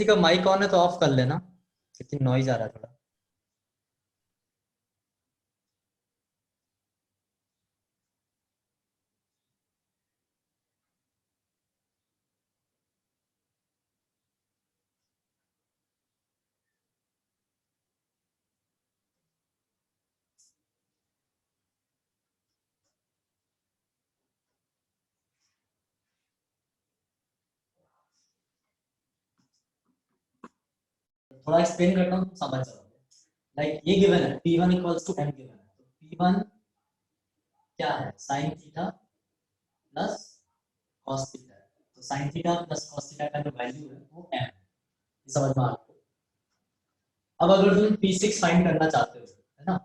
किसी का mic on है तो ऑफ कर लेना, कितनी नॉइज आ रहा है थोड़ा। थोड़ा एक्सप्लेन करता हूँ, समझ जाओगे। लाइक ये गिवन है P1 equals to m given है, तो P1 क्या है, sine theta plus cos theta. तो sine theta plus cos theta का जो वैल्यू है वो m है, ये समझ में आ रहा है। अब अगर तुम P6 फाइंड करना चाहते हो, है ना,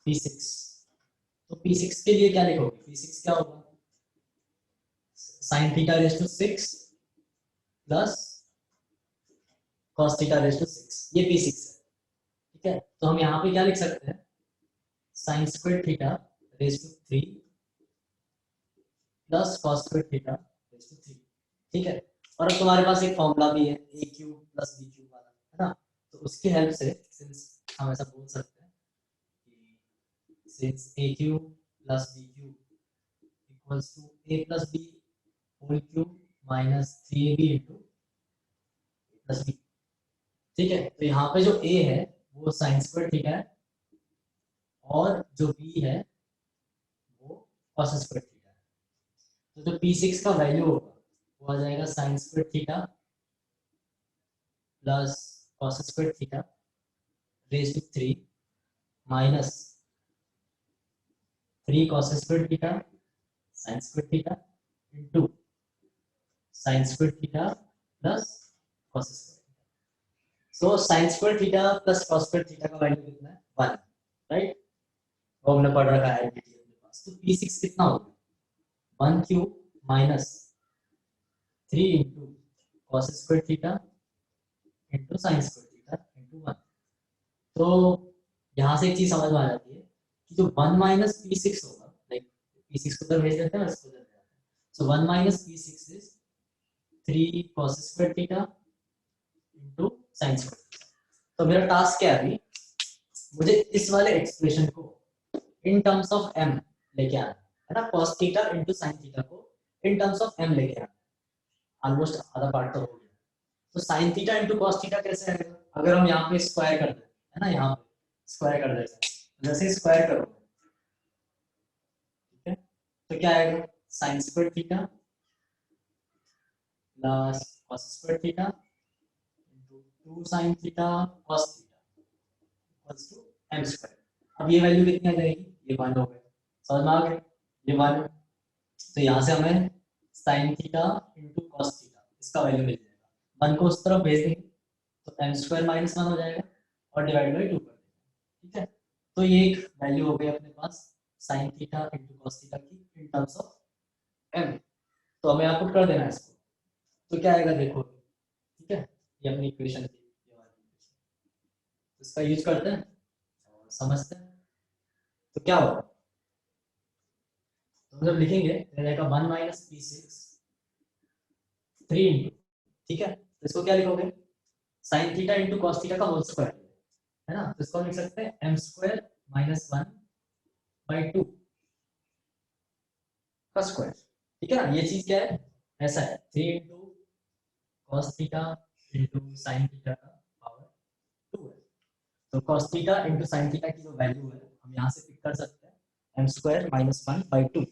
P6, तो P6 के लिए क्या लिखोगे, P6 क्या होगा, sine theta raise to 6 plus cos theta raise to 6, ये P6 है। ठीक है, तो हम यहाँ पे क्या लिख सकते हैं, sine square theta raise to 3 plus cos square theta raise to 3। ठीक है, और अब तुम्हारे पास एक फॉर्मूला भी है ए क्यूब प्लस बी क्यूब वाला, है ना, तो उसकी हेल्प से सिंस हम ऐसा बोल सकते हैं कि since A cube plus B cube equals to A plus B whole cube minus 3ab into plus B. ठीक है, तो यहाँ पे जो a है वो साइन स्क्वायर थीटा है और जो b है वो कॉस स्क्वायर थीटा है। तो जो P6 का वैल्यू होगा वो आ जाएगा sine square theta plus cos square theta raise to 3 minus 3 cos square theta sine square theta into sine square theta plus cos square theta. So sine square theta plus cos square theta का value कितना है, 1, right, वो हमने पढ़ रखा है identity अपने पास। तो P6 कितना होगा, 1 cube minus 3 into cos square theta into sine square theta into 1। तो यहाँ से एक चीज समझ में आ जाती है कि जो 1 माइनस P6 होगा, लाइक P6 को उधर भेज देते हैं, इसको उधर भेज देते हैं, सो 1 minus P6 is 3 cos square theta into sin square theta. तो मेरा टास्क क्या है अभी, मुझे इस वाले एक्सप्रेशन को इन टर्म्स ऑफ m लेके आना है ना, cos theta into sin theta को इन टर्म्स ऑफ m लेके आना। ऑलमोस्ट आधा पार्ट तो हो गया। तो sin theta into cos theta कैसे आएगा, अगर हम यहाँ पे स्क्वायर कर दें, है ना, यहाँ पे स्क्वायर कर देते हैं, जैसे स्क्वायर करो, ठीक है, तो क्या आएगा, sin square theta plus cos square theta into 2 sin theta cos theta equals to m square. अब ये वैल्यू कितनी आ जाएगी, ये 1 हो गया, समझ में आ गया, ये 1। तो यहाँ से हमें sin theta into cos theta इसका वैल्यू मिल जाएगा, 1 को उस तरफ भेज देंगे तो m स्क्वायर माइनस 1 हो जाएगा और डिवाइड बाई 2 कर देंगे। ठीक है, तो ये एक वैल्यू हो गई अपने पास sin theta into cos theta की इन टर्म्स ऑफ m। तो हमें यहाँ पुट कर देना है इसको, तो क्या आएगा देखो, ठीक है, ये अपनी इक्वेशन थी, ये वाली इक्वेशन, इसका यूज करते हैं और समझते हैं तो क्या होगा। तो जब लिखेंगे तो रहेगा 1 माइनस P6 3 इंटू, ठीक है, तो इसको क्या लिखोगे, sine theta into cos theta का होल स्क्वायर, है ना, तो इसको लिख सकते हैं m स्क्वायर माइनस 1 बाई 2 का स्क्वायर। ठीक है ना, ये चीज क्या है, ऐसा है 3 into cos theta into sine theta का पावर 2 है। तो cos theta into sine theta की जो वैल्यू है हम यहाँ से पिक कर सकते हैं m square minus 1 by 2,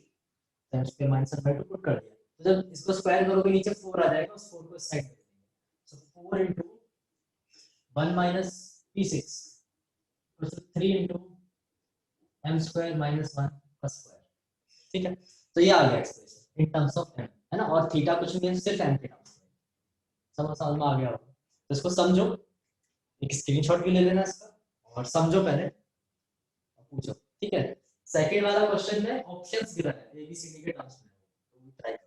m square minus 1 by 2 put कर दिया, तो जब इसको स्क्वायर करोगे नीचे 4 आ जाएगा, उस 4 को इस साइड में देंगे, सो 4 इंटू 1 माइनस P6 तो 3 इंटू m स्क्वायर माइनस 1 का स्क्वायर। ठीक है, तो ये आ गया expression in terms of m, है ना, और थीटा कुछ नहीं है, सिर्फ m थीटा। समझ में आ गया होगा, तो इसको समझो, एक स्क्रीनशॉट भी ले लेना इसका और समझो पहले, पूछो। ठीक है, सेकंड वाला क्वेश्चन में ऑप्शंस गिवन है ए बी सी डी के टर्म्स में, तो ट्राई करो।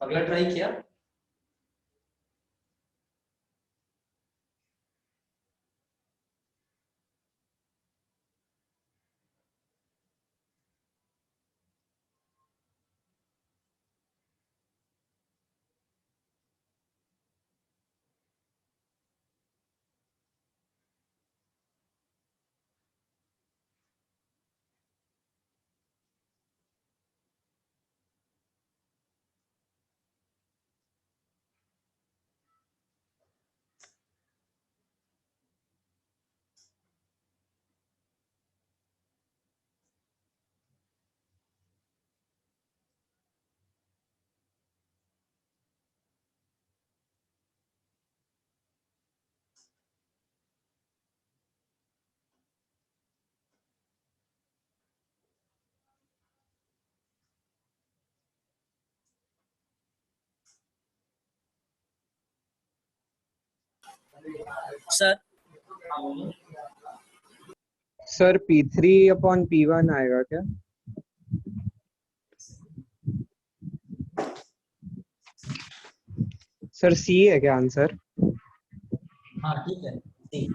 अगला ट्राई किया। सर सर P3/P1 आएगा क्या? सर सी है क्या आंसर? हाँ ठीक है, सी।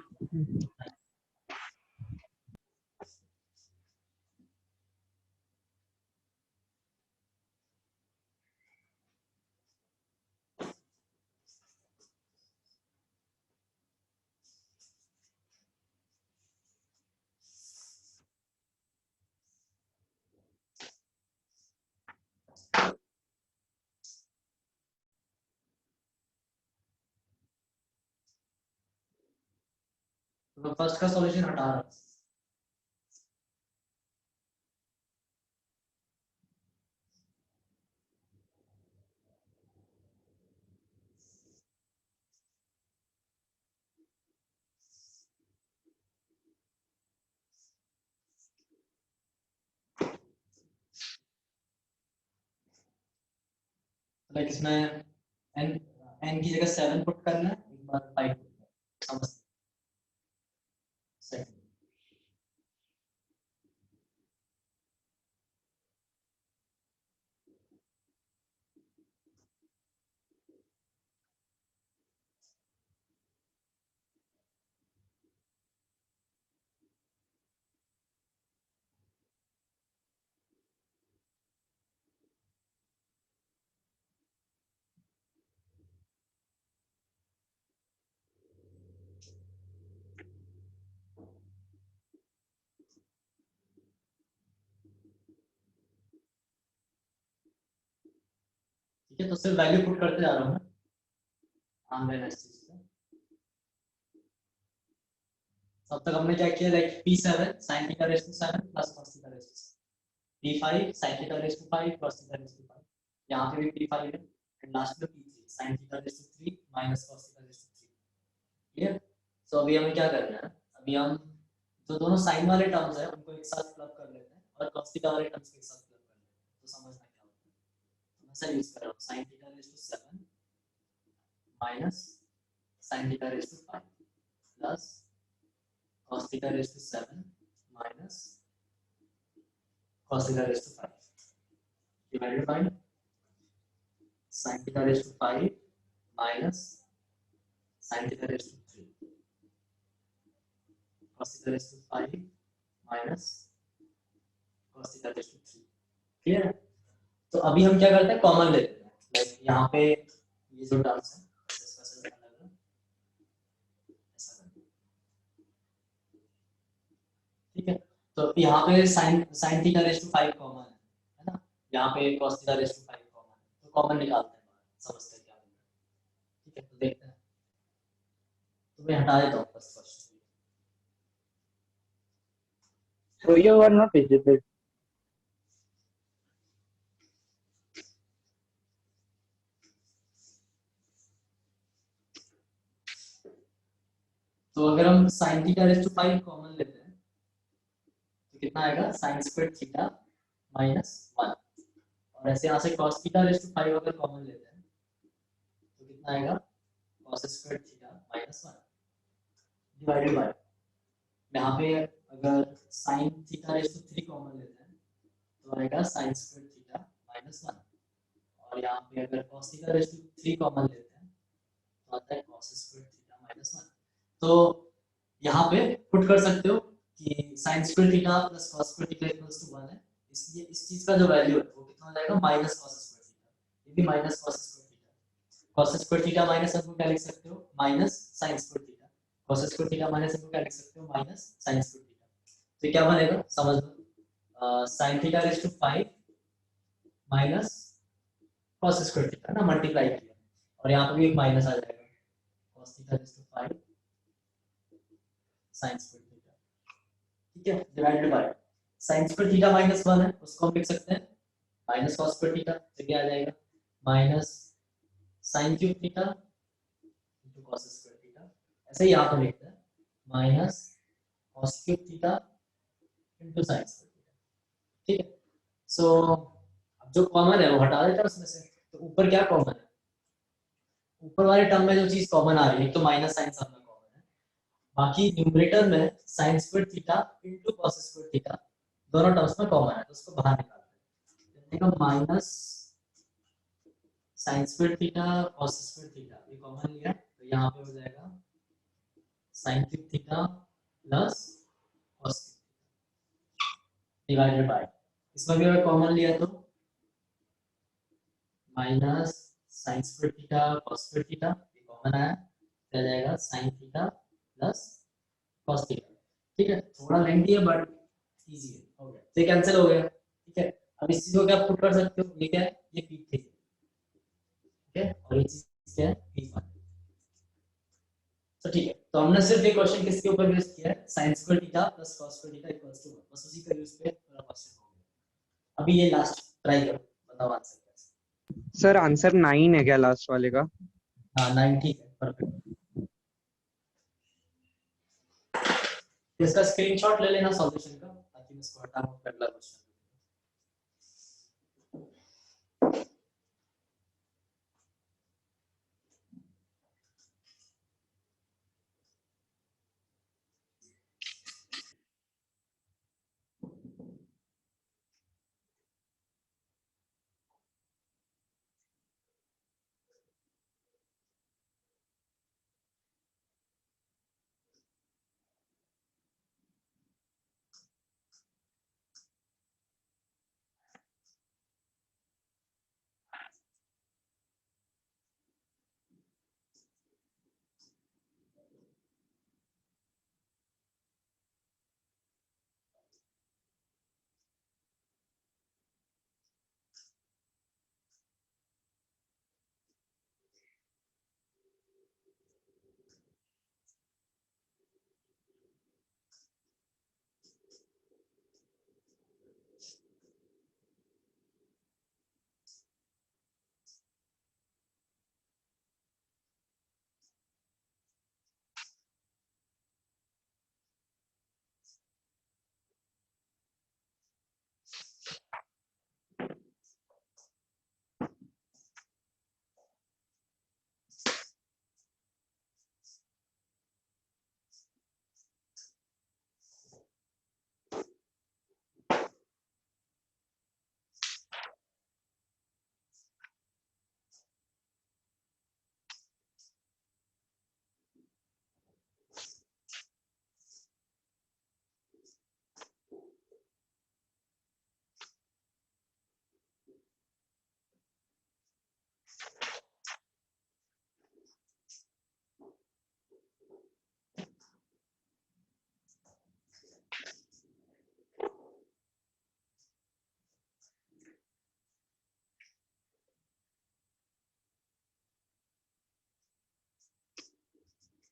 तो फर्स्ट का सॉल्यूशन हटा रहा हूं। लाइक इसमें n n की जगह 7 पुट करना है, एक बार 5 पुट करना है, समझ सेकंड। ठीक है, तो सिर्फ वैल्यू पुट करते जा रहा हूं मैं, ध्यान देना इस चीज पे। तब तक हमने क्या किया, like P7 sin theta raised to 7 plus cos theta raised to 7, P5 sin theta raised to 5 cos theta raised to 5, यहाँ पे भी P5 है, एंड लास्ट में P3 sin theta raised to 3 minus cos theta raised to 3। Clear? सो अभी हमें क्या करना है, अभी हम जो दोनों साइन वाले टर्म्स हैं उनको एक साथ क्लब कर लेते हैं और cos theta वाले टर्म्स को एक साथ क्लब कर लेते हैं, तो समझना क्या होता है। तो मैं ऐसा यूज कर रहा हूँ, sin theta raised to 7 minus sin theta raised to 5 plus cos theta raised to 7 minus cos theta raised to 5 divided by sin theta raised to 5 minus sin theta raised to 3 cos theta raised to 5 minus cos theta raised to 3। Clear है? तो अभी हम क्या करते हैं, common लेते हैं, like यहाँ पे ये जो टर्म्स है इसका से अलग अलग ऐसा करते हैं। ठीक है, तो यहाँ पे sin theta raise to 5 common है ना, यहाँ पे cos theta raise to 5 common है, तो कॉमन निकालते हैं बाहर, समझते हैं क्या होगा। ठीक है, तो देखते हैं, तो मैं हटा देता हूँ first. so you are not visible. तो अगर हम sin theta raise to 5 common लेते हैं तो कितना आएगा, sin स्क्वायर थीटा माइनस 1, और ऐसे यहाँ से cos थीटा रेज़ टू 5 अगर कॉमन लेते हैं तो कितना आएगा, cos square theta minus 1 divided by, यहाँ पे अगर sin theta raise to 3 common लेते हैं तो आएगा sin स्क्वायर थीटा माइनस 1, और यहाँ पे अगर cos theta raise to 3 common लेते हैं तो आता है cos स्क्वायर थीटा माइनस 1। तो यहाँ पे पुट कर सकते हो कि sin square theta plus cos square theta equals to 1 है, इसलिए इस चीज का जो वैल्यू है वो कितना हो जाएगा माइनस cos स्क्वायर थीटा, ये भी minus cos square theta. cos square theta minus आपको क्या लिख सकते हो minus sin square theta, cos square theta minus आपको क्या लिख सकते हो माइनस sin स्क्वायर थीटा। तो क्या बनेगा समझ लो, sin theta raise to 5 minus cos square theta ना मल्टीप्लाई किया और यहाँ पे भी एक माइनस आ जाएगा cos theta raise to 5 sin square theta, ठीक है, divided by sin square theta minus 1 है उसको हम लिख सकते हैं माइनस cos स्क्वायर थीटा, तो क्या आ जाएगा minus sin cube theta into cos square theta. ऐसे ही यहाँ पे लिखते हैं minus cos cube theta into sin square theta, ठीक है। सो अब जो कॉमन है वो हटा देता है उसमें से, तो ऊपर क्या कॉमन है, ऊपर वाले टर्म में जो चीज कॉमन आ रही है तो माइनस साइन सब में कॉमन है, बाकी न्यूमरेटर में sin square theta into cos square theta दोनों टर्म्स में कॉमन है तो उसको बाहर निकालते हैं, minus sin square theta cos square theta ये कॉमन लिया तो यहाँ पे हो जाएगा sin cube theta plus cos divided by, इसमें भी अगर कॉमन लिया तो minus sin square theta cos square theta ये कॉमन आया तो आ जाएगा sin theta plus cos theta, ठीक है। थोड़ा लेंथी है बट इजी है, हो गया तो कैंसिल हो गया, ठीक है। अब इस चीज को क्या पुट कर सकते हो, ये क्या है ये पी थ्री, ठीक है, और ये चीज क्या है पी वन, तो ठीक है। तो हमने सिर्फ एक क्वेश्चन किसके ऊपर यूज किया है sin square theta plus cos square theta equals to 1, बस उसी का यूज पे पूरा क्वेश्चन हो गया। अभी ये लास्ट ट्राई करो, बताओ आंसर कैसे। सर आंसर 9 है क्या लास्ट वाले का? हाँ 9 ठीक है परफेक्ट। इसका स्क्रीनशॉट ले लेना सॉल्यूशन का ताकि मैं इसको हटा कर अगला क्वेश्चन।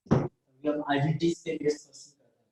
अभी हम आइडेंटिटीज के बेस्ड क्वेश्चन कर रहे हैं।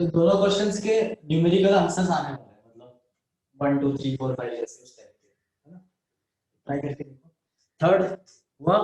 तो दोनों क्वेश्चंस के न्यूमेरिकल आंसर्स आने वाले हैं, मतलब 1 2 3 4 5 ऐसे उस टाइप के, है ना? ट्राई करके देखो। थर्ड हुआ।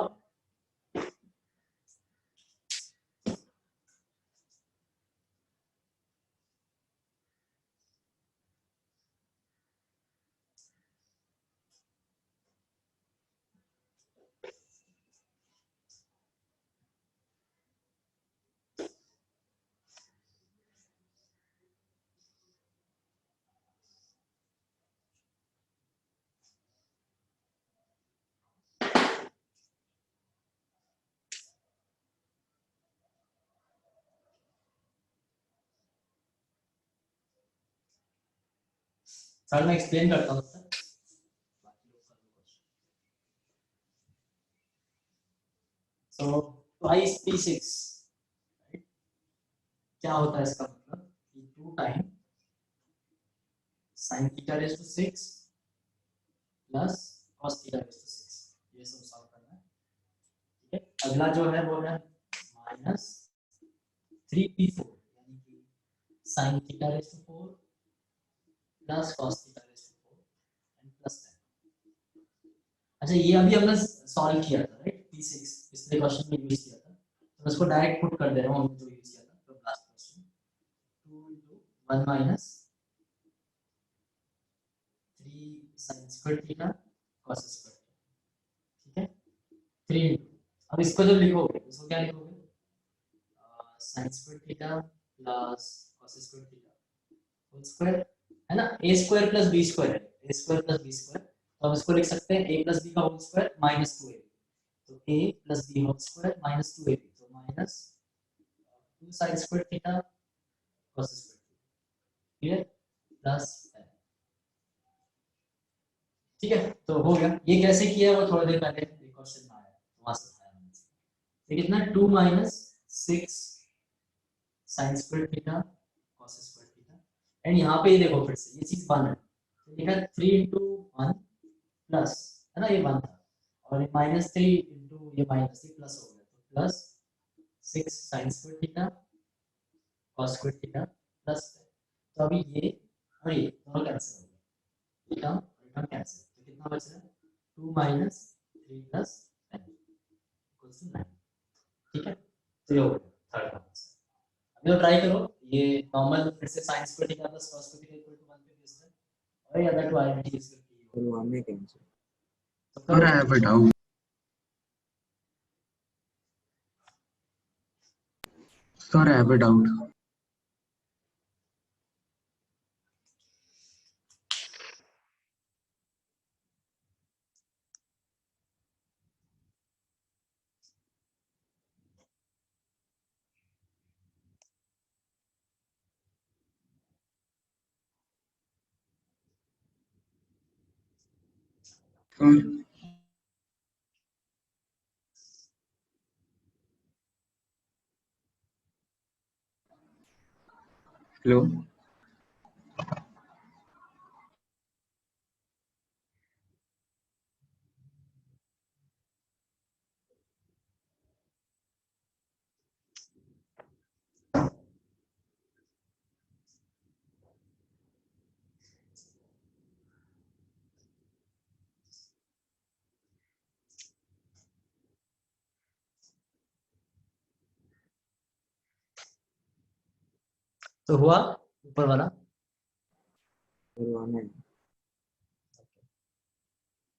सर मैं एक्सप्लेन करता हूँ सर, बाकी लोग कर लो क्वेश्चन। सो ट्वाइस p6, क्या होता है इसका मतलब कि 2 time sin theta raise to 6 plus cos theta raise to 6, ये सब सॉल्व करना है। ठीक है, अगला जो है वो है माइनस 3p4 यानी कि sin theta raise to 4 plus cos theta raise to 4 and plus 10। अच्छा, ये अभी हमने सॉल्व किया था राइट, p6 पिछले क्वेश्चन में यूज किया था, तो मैं इसको डायरेक्ट पुट कर दे रहा हूँ हमने जो यूज किया था। तो last question 2 into 1 minus 3 sin square theta cos square theta। ठीक है, 3 into, अब इसको जब लिखोगे इसको क्या लिखोगे, sin square theta plus cos square theta whole square, है ना? a square plus b square है, a square plus b square, तो हम इसको लिख सकते हैं a प्लस b का होल स्क्वायर माइनस 2ab, तो a plus b whole square minus 2ab, तो minus 2 sin square theta cos square theta, clear, plus 10। ठीक है, तो हो गया। ये कैसे किया वो थोड़ी देर पहले एक क्वेश्चन में आया, वहां से आया मैंने। ये कितना 2 minus 6 sin square theta cos square theta, and यहाँ पे ये देखो फिर से ये चीज 1 है, तो लिखा 3 into 1 प्लस, है ना, ये 1 था, और ये माइनस 3 into ये माइनस 3 प्लस हो गया, तो plus 6 sin square theta cos square theta plus 10। तो अभी ये और ये दोनों कैंसिल हो गए, ये टर्म कैंसिल, तो कितना बच रहा है 2 minus 3 plus 10 equals to 9। ठीक है, तो ये हो गया थर्ड आंसर। अभी तो ट्राई करो, ये नॉर्मल फिर से sin square theta plus cos square theta equal to 1 पे बेस्ड है, और ये अदर टू आइडेंटिटीज करके तो हमें कैंसिल। तो Sir, करो। I have a doubt. Sir, I have a doubt. Sir, hello. तो हुआ ऊपर वाला, तो हमें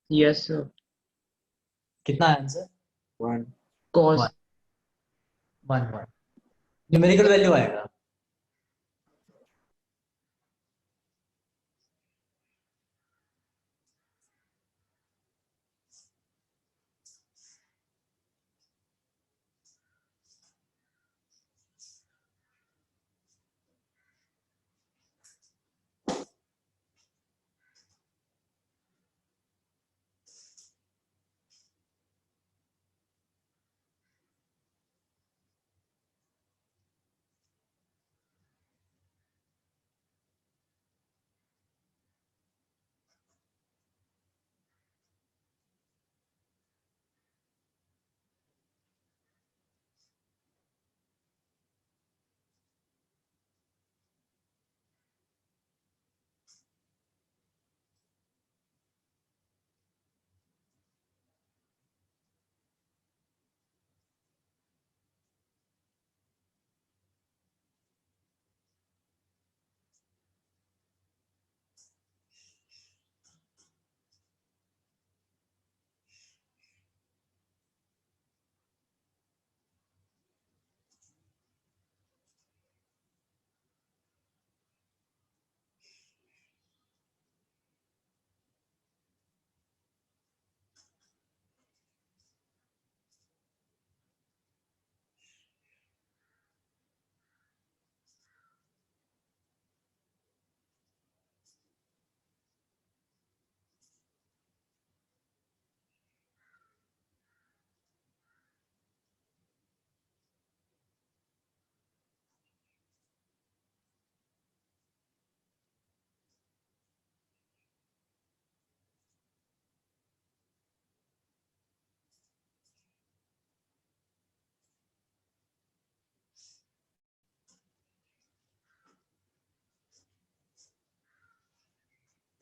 Yes, sir. कितना आंसर 1 Cos. 1 1 1 न्यूमेरिकल वैल्यू आएगा।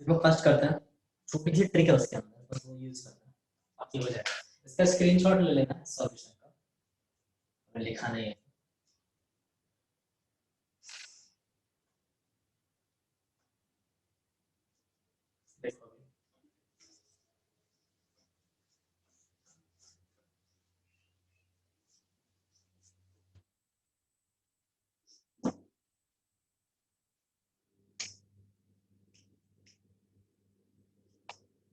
देखो फर्स्ट करते हैं, छोटी सी ट्रिक है उसके अंदर, बस वो यूज करना है, बाकी हो जाएगा। इसका स्क्रीनशॉट ले लेना सॉल्यूशन का, अगर लिखा नहीं है। देखो अभी।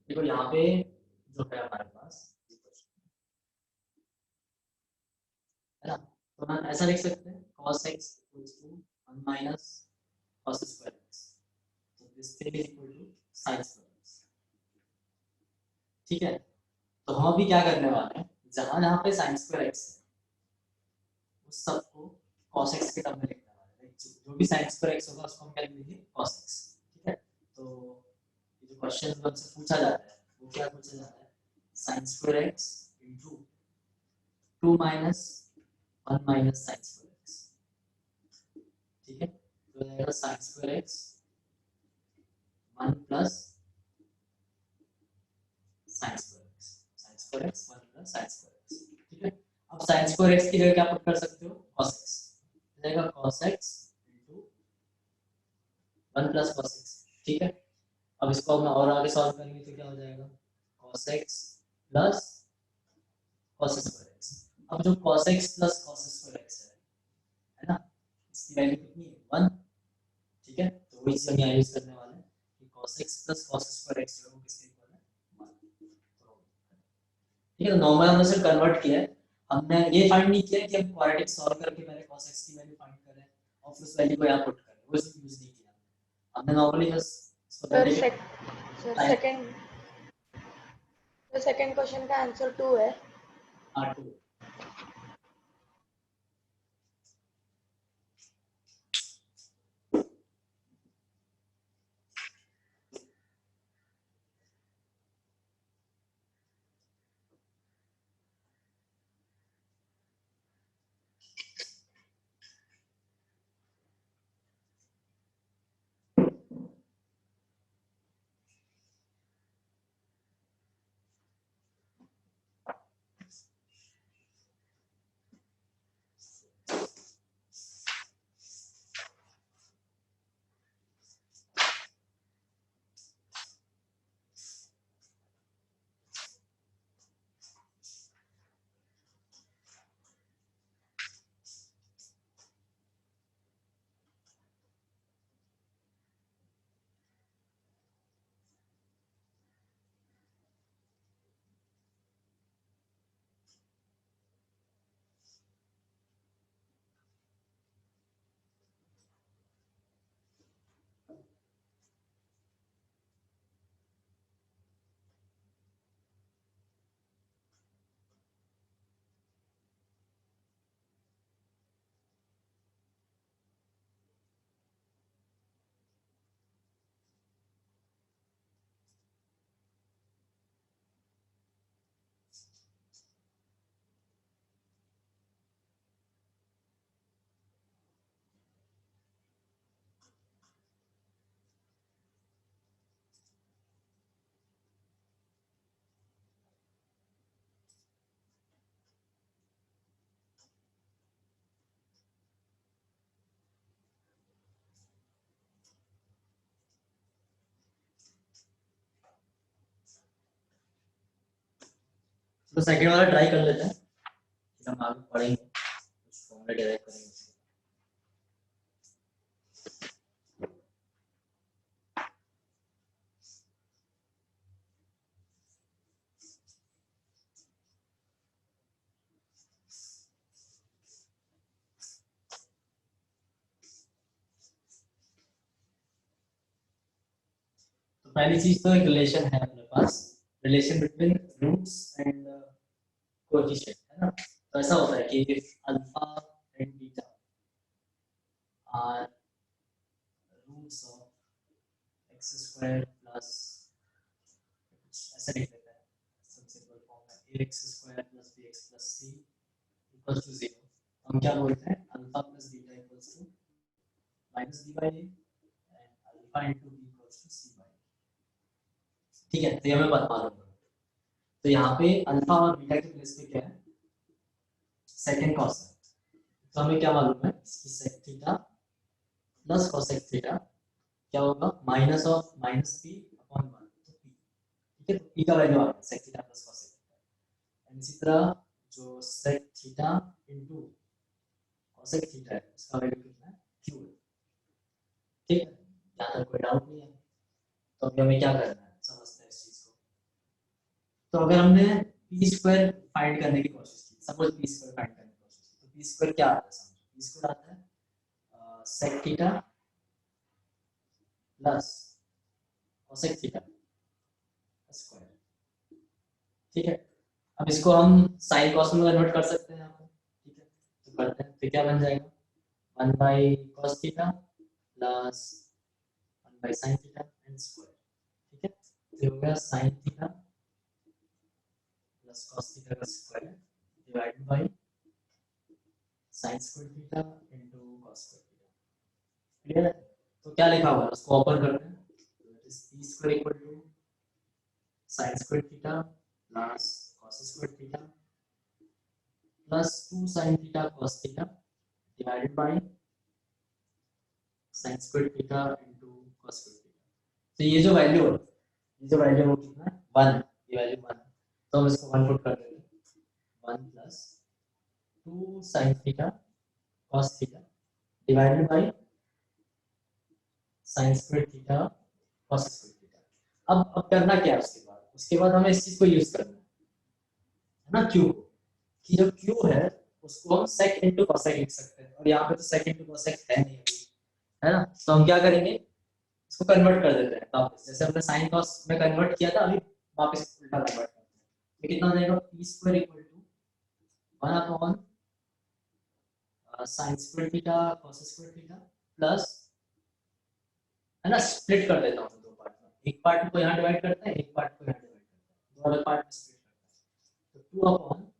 देखो यहाँ पे जो है हमारे पास, है ना, तो हम ऐसा लिख सकते हैं cos x equals to 1 minus cos square x, तो this thing is equal to sin square x। ठीक है, तो हम अभी क्या करने वाले हैं, जहां जहां पे sin square x है उस सबको cos x के टर्म में लिखने वाले हैं। जो भी sin square x होगा उसको हम क्या लिखेंगे cos x। ठीक है, तो ये जो क्वेश्चन हमसे पूछा जा रहा है वो क्या पूछा जा रहा है, sin square x into 2 minus 1 minus sin square x। ठीक है, तो जाएगा sin square x 1 plus sin square x, sin square x 1 plus sin square x। ठीक है, अब sin square x की जगह क्या पुट कर सकते हो, cos x, जाएगा cos x into 1 plus cos x। ठीक है, अब इसको हम और आगे सॉल्व करेंगे तो क्या हो जाएगा, cos x plus cos square x। अब जो cos x plus cos square x है ना, इसकी वैल्यू कितनी है 1। ठीक है, तो वही चीज हम यहाँ यूज करने वाले हैं कि cos x plus cos square x जो है वो किसके इक्वल है 1। ठीक है, तो नॉर्मल हमने सिर्फ कन्वर्ट किया है, हमने ये फाइंड नहीं किया कि हम क्वाड्रेटिक सॉल्व करके पहले cos x की वैल्यू फाइंड करें और फिर उस वैल्यू को यहाँ पुट करें, वो सब यूज नहीं किया हमने नॉर्मली बस इसको सर पहले सेकंड क्वेश्चन का आंसर 2 है। R2। तो सेकंड वाला ट्राई कर लेते हैं, फिर हम आगे पढ़ेंगे कुछ फॉर्मूला डिराइव करेंगे। तो पहली चीज तो एक रिलेशन है अपने पास, relation between roots and coefficient, है ना। तो ऐसा होता है कि if alpha and beta are roots of x square plus, ऐसा लिख लेते हैं सिंपल फॉर्म में ax square plus bx plus c equals to 0। हम क्या बोलते हैं, alpha plus beta equals to minus b by a and alpha into b equals to c by a। ठीक है, तो ये हमें बता मालूम है। तो यहाँ पे अल्फा और बीटा के प्लेस पे क्या है, सेकंड कॉस है। तो हमें क्या मालूम है, इसकी sec theta plus cosec theta क्या होगा, minus of minus P upon 1, तो पी। ठीक है, तो पी का वैल्यू आ गया sec theta plus cosec theta. And इसी तरह जो sec theta into cosec theta है उसका वैल्यू कितना है, क्यू है। ठीक है, यहाँ तक कोई डाउट नहीं है। तो अभी हमें क्या करना है, समझते हैं इस चीज को। तो अगर हमने पी स्क्वायर फाइंड करने की कोशिश की, सपोज पी स्क्वायर फाइंड करने की कोशिश की, तो पी स्क्वायर क्या आता है, समझो पी स्क्वायर आता है sec theta plus cosec theta square. ठीक है, अब इसको हम साइन कॉस में कन्वर्ट कर सकते हैं यहाँ पे। ठीक है, तो करते हैं, तो क्या बन जाएगा 1 by cos theta plus 1 by sine theta and square. ठीक है, तो हो गया sine theta plus cos theta का square divided by sine square theta into cos square theta. Clear है, तो क्या लिखा हुआ है उसको ओपन करते हैं। तो it is p square equal to sin square theta plus cos square theta plus 2 sin theta cos theta divided by sin square theta into cos square theta. तो ये जो वैल्यू है, ये जो वैल्यू है कितना है 1, ये वैल्यू 1 है, तो हम इसको 1 पुट कर देंगे 1 plus 2 sin theta cos theta divided by sin square theta cos square theta. अब करना क्या है उसके बाद हमें इस चीज को यूज करना है ना, क्यू को, कि जो क्यू है उसको हम sec into cosec लिख सकते हैं, और यहाँ पे तो sec into cosec है नहीं अभी, है ना। तो हम क्या करेंगे, इसको कन्वर्ट कर देते हैं वापस, जैसे हमने sin cos में कन्वर्ट किया था, अभी वापस उल्टा कन्वर्ट करते हैं। तो कितना हो जाएगा p square equal to 1 upon sin square theta cos square theta plus, है ना, स्प्लिट कर देता हूँ दो पार्ट में, एक पार्ट को यहाँ डिवाइड करते हैं, एक पार्ट को यहाँ डिवाइड करते हैं, दो अलग पार्ट में स्प्लिट करते हैं। तो 2 upon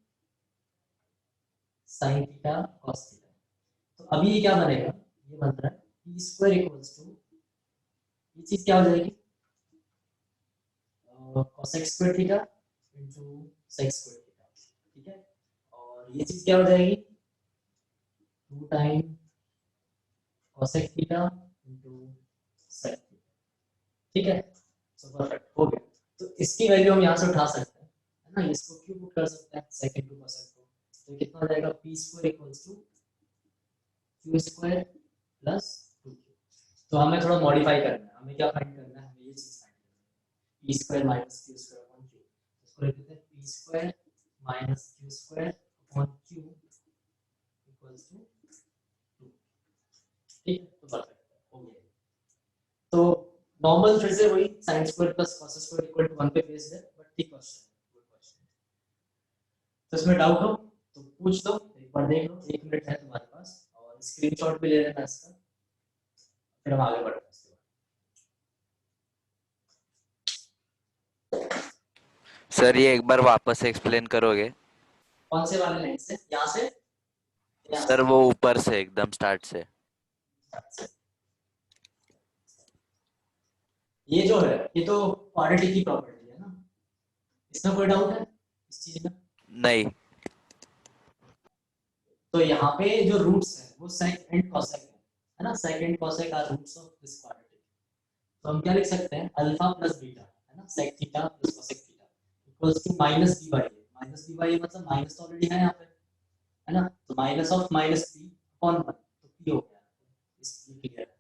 sin theta cos theta. तो अभी ये क्या बनेगा, ये बन रहा है p स्क्वायर इक्वल्स टू, ये चीज क्या हो जाएगी cosec square theta into sec square theta. ठीक है, और ये चीज क्या हो जाएगी 2 time cosec theta into sec theta. ठीक है, सो परफेक्ट हो गया। तो इसकी वैल्यू हम यहाँ से उठा सकते हैं, है ना, इसको क्यों पुट कर सकते हैं sec इनटू cosec को। तो कितना हो जाएगा p square equals to q square plus 2q। तो हमें थोड़ा मॉडिफाई करना है, हमें क्या फाइंड करना है, हमें ये चीज फाइंड करना है, p square minus q square upon q। इसको लिख देते हैं p square minus q square upon q equals to 2। ठीक है, तो परफेक्ट हो गया। तो नॉर्मल फिर से वही sin square plus cos square equal to 1 पे बेस्ड है, बट ठीक क्वेश्चन, गुड क्वेश्चन। तो इसमें डाउट हो तो पूछ लो, एक बार देख लो, 1 मिनट है तुम्हारे पास, और स्क्रीनशॉट भी ले लेना इसका, फिर हम आगे बढ़ते हैं इसके बाद। सर ये एक बार वापस एक्सप्लेन करोगे? कौन से वाले लाइन से, यहाँ से सर वो ऊपर से एकदम स्टार्ट से। ये जो है ये तो क्वाड्रेटिक की प्रॉपर्टी है ना, इसमें कोई डाउट है इस चीज में? नहीं। तो यहाँ पे जो रूट्स है वो sec एंड cosec है ना, sec and cosec are roots of this quadratic. तो हम क्या लिख सकते हैं, अल्फा प्लस बीटा, है ना, sec theta plus cosec theta equals to minus b by a। Minus b by a मतलब माइनस तो ऑलरेडी है यहाँ पे, है ना, तो minus of minus p upon 1, तो p हो गया, इसलिए क्लियर है।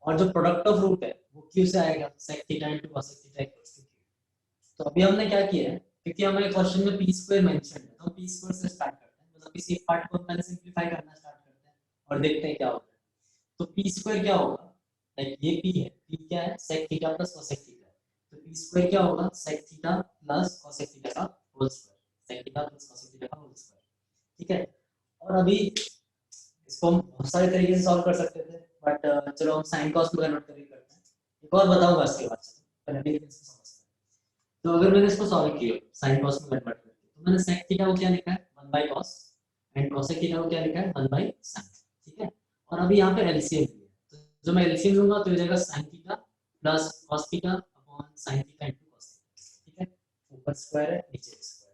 और जो प्रोडक्ट ऑफ रूट है वो q से आएगा, sec theta into cosec theta equals to q। तो अभी हमने क्या किया है, क्योंकि हमें क्वेश्चन में p स्क्वायर मेंशन है, तो हम p स्क्वायर से स्टार्ट करते हैं, मतलब किसी एक पार्ट को पहले सिंपलीफाई करना स्टार्ट करते हैं और देखते हैं क्या होता है। तो p स्क्वायर क्या होगा, लाइक ये p है, p क्या है sec theta plus cosec theta, तो p स्क्वायर क्या होगा sec theta plus cosec theta का whole square, sec theta plus cosec theta का होल स्क्वायर। ठीक है, और अभी इसको हम बहुत सारे तरीके से सॉल्व कर सकते थे, बट चलो हम sin cos में कन्वर्ट करके करते हैं। एक और बताऊंगा इसके बाद, पहले भी इसको समझते हैं। तो अगर मैंने इसको सॉल्व किया sin cos में कन्वर्ट करके, तो मैंने sec थीटा को क्या लिखा है 1 by cos and cosec theta को क्या लिखा है 1 बाय sin। ठीक है, और अभी यहाँ पे एलसीएम लिया, तो जो मैं एलसीएम लूंगा तो हो जाएगा sin theta plus cos theta upon sin theta into cos theta. ऊपर स्क्वायर है नीचे स्क्वायर।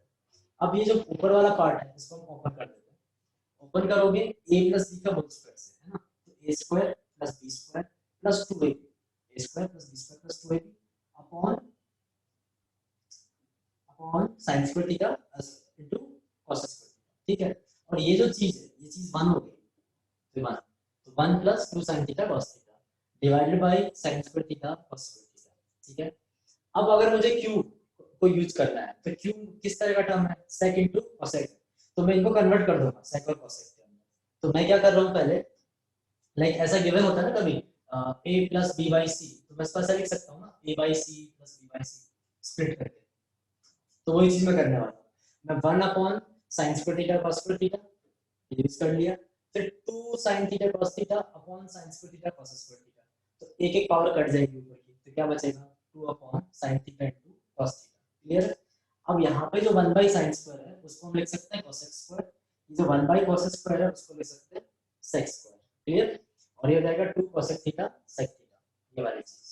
अब ये जो ऊपर वाला पार्ट है इसको हम ओपन कर देते हैं। ओपन करोगे a प्लस बी का होल स्क्वायर से, है ना, तो a square plus B square plus 2ab, a square plus B square plus 2ab upon sin square theta into cos square, ठीक है। और ये जो चीज है ये चीज 1 हो गई, तो 1, तो 1 plus 2 sin theta cos theta divided by sin square theta cos square theta, ठीक है। अब अगर मुझे q को यूज करना है तो q किस तरह का टर्म है, sec इनटू cosec, तो मैं इनको कन्वर्ट कर दूंगा sec और cosec के अंदर। तो मैं क्या कर रहा हूं पहले, लाइक ऐसा गिवन होता है ना कभी a plus b by C, तो मैं इसको ऐसा लिख सकता हूं ना a by C plus b by C split करके, तो वही चीज मैं करने वाला हूं। मैं 1 upon sin square theta cos square theta use कर लिया, फिर 2 sin theta cos theta upon sin square theta cos square theta, तो एक एक पावर कट जाएगी ऊपर की, तो क्या बचेगा 2 upon sin theta into cos theta, clear. अब यहाँ पे जो 1 बाई sin स्क्वायर है उसको हम लिख सकते हैं cosec स्क्वायर, ये जो 1 बाई cos स्क्वायर है उसको लिख सकते हैं sec स्क्वायर, क्लियर। और ये हो जाएगा 2 cosec थीटा sec थीटा, ये वाली चीज।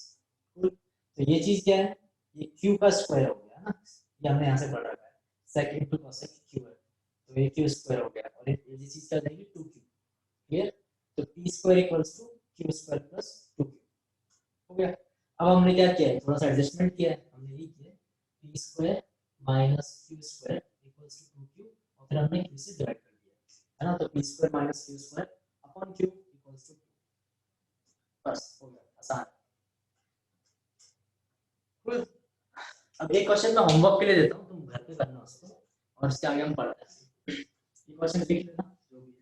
तो ये चीज क्या है, ये q का स्क्वायर हो गया ना, ये हमने यहाँ से पढ़ रखा है sec इनटू cosec q है, तो ये q स्क्वायर हो गया और ये चीज क्या हो जाएगी 2q, क्लियर। तो p square equals to q square plus 2q हो गया। अब हमने क्या किया है, थोड़ा सा एडजस्टमेंट किया है, हमने ये किया p square minus q square equals to 2q और फिर हमने q से डिवाइड कर दिया, है ना, तो p square minus q square upon q equals to 2, बस हो गया, आसान। Cool. अब एक क्वेश्चन मैं होमवर्क के लिए देता हूँ, तुम घर पे करना उसको और उसके आगे हम पढ़ते हैं। ये क्वेश्चन लिख लेना जो भी है।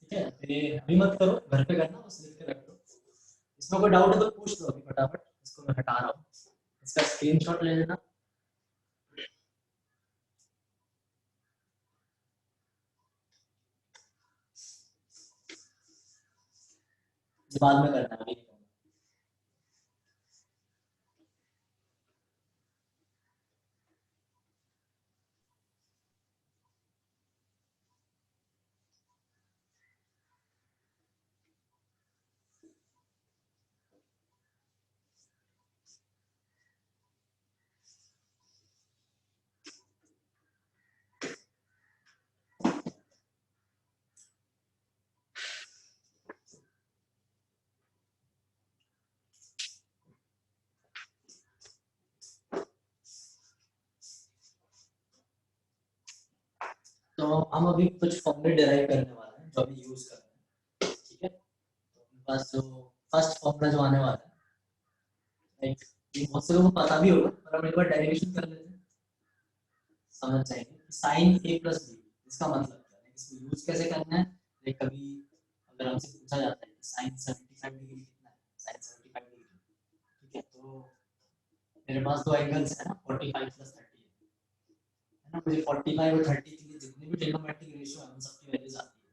ठीक है, तो ये अभी मत करो, घर पे करना, बस लिख के रख दो। इसमें कोई डाउट है तो पूछ लो अभी फटाफट, इसको मैं हटा रहा हूँ, इसका स्क्रीनशॉट ले लेना। ये बाद में करना है अभी। तो हम अभी कुछ फॉर्मूले डिराइव करने वाले हैं जो अभी यूज कर रहे हैं, ठीक है। तो अपने पास जो फर्स्ट फॉर्मूला जो आने वाला है, एक ये बहुत से लोगों को पता भी होगा पर हम एक बार डेरिवेशन कर लेते हैं, समझ जाएंगे। साइन ए प्लस बी, इसका मतलब क्या है, इसको यूज कैसे करना है। लाइक कभी अगर हमसे पूछा जाता है कि साइन 75 डिग्री कितना है, साइन 75 डिग्री, ठीक है, तो मेरे पास दो एंगल्स है ना 45 प्लस 30 है ना, मुझे 45 और 30 के लिए जितने भी ट्रिग्नोमेट्रिक रेशियो है उन सबकी वैल्यूज आती है,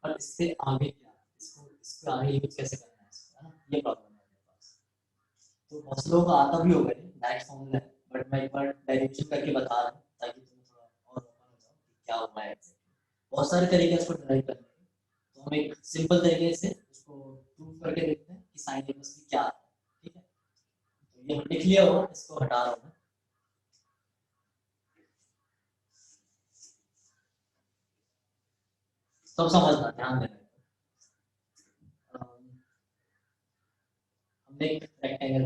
पर इससे आगे क्या है, इसको आगे यूज कैसे करना है इसको, है ना, ये प्रॉब्लम है मेरे पास। तो बहुत से लोगों को आता भी होगा डायरेक्ट फॉर्मूला है, बट मैं एक बार डेरिवेशन करके बता रहा हूँ ताकि तुम्हें थोड़ा और ओपन हो जाओ कि क्या हुआ है exactly। बहुत सारे तरीके हैं इसको डिराइव करने के, तो हम एक सिंपल तरीके से उसको प्रूव करके देखते हैं कि साइन ए प्लस बी क्या है, ठीक है। तो ये लिख लिया होगा, इसको हटा रहा हूँ मैं। सब समझना, ध्यान देना। हमने एक रेक्टेंगल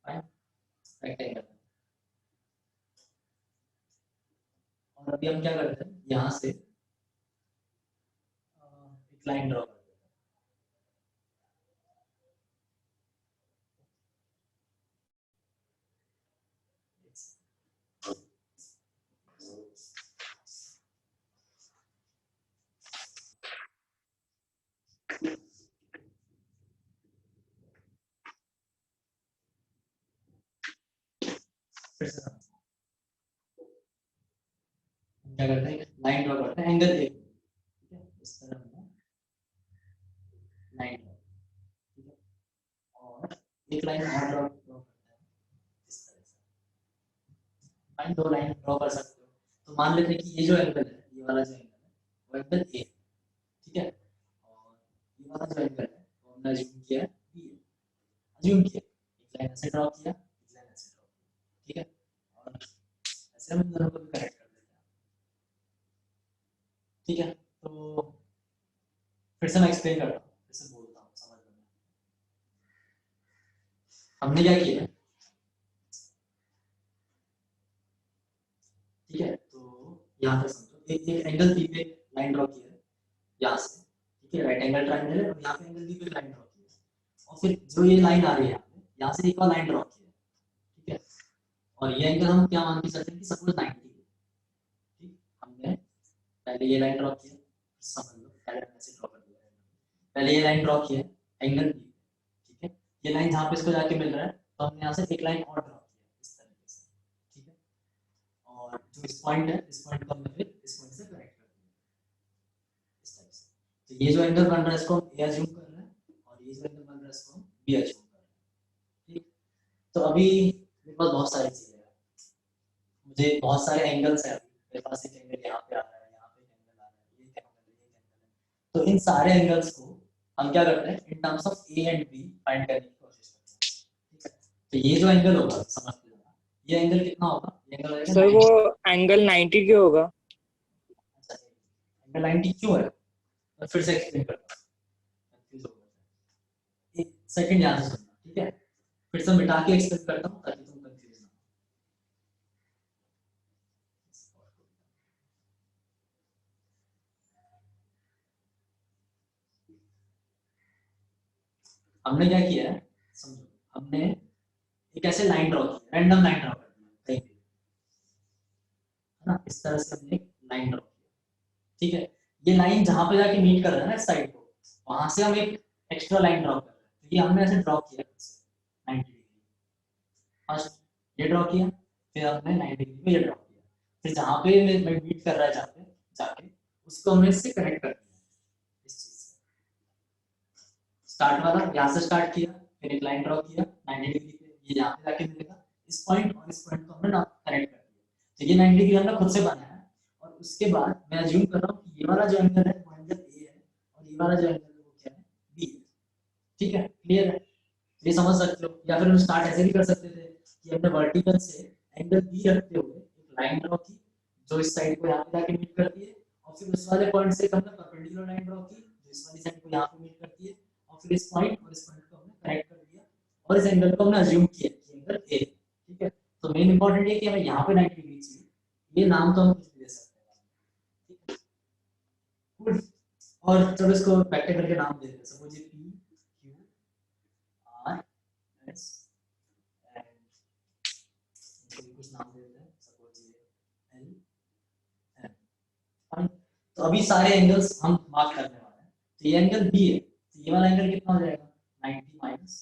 बनाया, रेक्टेंगल, और अभी हम क्या करते हैं, यहाँ से एक लाइन ड्रॉ करते हैं। फिर से समझो। क्या करते हैं, लाइन ड्रॉ करते हैं एंगल ए, ठीक है, इस तरह में लाइन ड्रॉ, ठीक है, और एक लाइन और ड्रॉ करते हैं इस तरह से, लाइन दो लाइन ड्रॉ कर सकते हो। तो मान लेते हैं कि ये जो एंगल है, ये वाला जो एंगल है वो एंगल ए, ठीक है, और ये वाला जो एंगल है वो हमने अज्यूम किया है बी है, अज्यूम किया, एक लाइन ऐसे ड्रॉ किया, एक लाइन ऐसे ड्रॉ किया, ठीक है, और ऐसे हम इन दोनों को भी कनेक्ट कर देते हैं, ठीक है। तो फिर से मैं एक्सप्लेन करता हूँ, फिर से बोलता हूँ समझ में। हमने क्या किया, ठीक है, तो यहाँ पे समझो एक एंगल बी पे लाइन ड्रॉ की है यहाँ से, ठीक है, राइट एंगल ट्रायंगल है, और यहाँ पे एंगल बी पे लाइन ड्रॉ की है, और फिर जो ये लाइन आ रही है यहाँ से एक और लाइन ड्रॉ की है, ठीक है, और ये एंगल हम क्या मान के चलते हैं कि सपोज 90 है, ठीक, हमने पहले ये लाइन ड्रॉ की है, समझ लो पहले ऐसे ड्रॉ कर दिया है, पहले ये लाइन ड्रॉ की है एंगल बी, ठीक है, ये लाइन जहाँ पे इसको जाके मिल रहा है तो हमने यहाँ से एक लाइन और ड्रॉ की है इस तरीके से, ठीक है, और जो इस पॉइंट है, इस पॉइंट को हमने फिर इस पॉइंट से कनेक्ट कर दिया इस टाइप से। तो ये जो एंगल बन रहा है इसको हम ए अज्यूम कर रहे हैं, और ये जो एंगल बन रहा है इसको हम बी अज्यूम कर रहे हैं, ठीक। तो अभी मेरे पास बहुत सारी चीजें हैं, मुझे बहुत सारे एंगल्स हैं, अभी मेरे पास एक एंगल यहाँ पे आ रहा है, यहाँ पे एक एंगल आ रहा है, ये एक एंगल है, ये एक एंगल है, तो इन सारे एंगल्स को हम क्या करते हैं in terms of A and B find करने की कोशिश करते हैं, ठीक है। तो ये जो एंगल होगा समझते हो, ये एंगल कितना होगा, ये एंगल होगा सर वो एंगल 90 क्यों होगा? एंगल 90 क्यों है, मैं फिर से एक्सप्लेन करता हूँ, कंफ्यूज हो गए, एक सेकंड याद से सुनना, ठीक है, फिर से मिटा के एक्सप्लेन करता हूँ ताकि तुम कंफ्यूज ना हो। हमने क्या किया है समझो, हमने एक ऐसे लाइन ड्रॉ की, रैंडम लाइन ड्रॉ कर दी कहीं पे, है ना, इस तरह से हमने एक लाइन ड्रॉ किया, ठीक है, ये लाइन जहां पे जाके मीट कर रहा है ना इस साइड को, वहां से हम एक एक्स्ट्रा लाइन ड्रॉ कर रहे हैं, तो ये हमने ऐसे ड्रॉ किया 90 डिग्री, फर्स्ट ये ड्रॉ किया, फिर हमने 90 डिग्री पे ये ड्रॉ किया, फिर जहां पे मीट कर रहा है जहाँ पे जाके उसको हमने इससे कनेक्ट कर दिया इस चीज से, स्टार्ट वाला यहाँ से स्टार्ट किया, फिर एक लाइन ड्रॉ किया 90 डिग्री पे, ये यहाँ पे जाके मिलेगा, इस पॉइंट और इस पॉइंट को हमने कनेक्ट कर दिया, तो ये 90 डिग्री हमने खुद से बनाया है, और उसके बाद मैं अज्यूम कर रहा हूँ कि ये वाला जो एंगल है वो एंगल ए है, और ये वाला जो एंगल है वो क्या है बी है, ठीक है, क्लियर है, ये समझ सकते हो। या फिर हम स्टार्ट ऐसे भी कर सकते थे कि हमने वर्टिकल से एंगल बी रखते हुए एक लाइन ड्रॉ की जो इस साइड को यहाँ पे जाके मीट करती है, और फिर उस वाले पॉइंट से हमने परपेंडिकुलर लाइन ड्रॉ की जो इस वाली साइड को यहाँ पे मीट करती है, और फिर इस पॉइंट और इस पॉइंट को हमने कनेक्ट कर दिया, और इस एंगल को हमने अज्यूम किया कि एंगल ए, ठीक है। तो मेन इंपॉर्टेंट ये कि हमें यहाँ पे 90 डिग्री चाहिए, ये नाम तो हम कुछ भी दे सकते हैं, ठीक है, और चलो इसको वेक्टर करके नाम दे देते हैं, सपोज ये P Q R S and कुछ नाम दे देते हैं, सपोज ये एल एम, तो अभी सारे एंगल्स हम मार्क करने वाले हैं, तो ये एंगल बी है, तो ये वाला एंगल कितना हो जाएगा 90 माइनस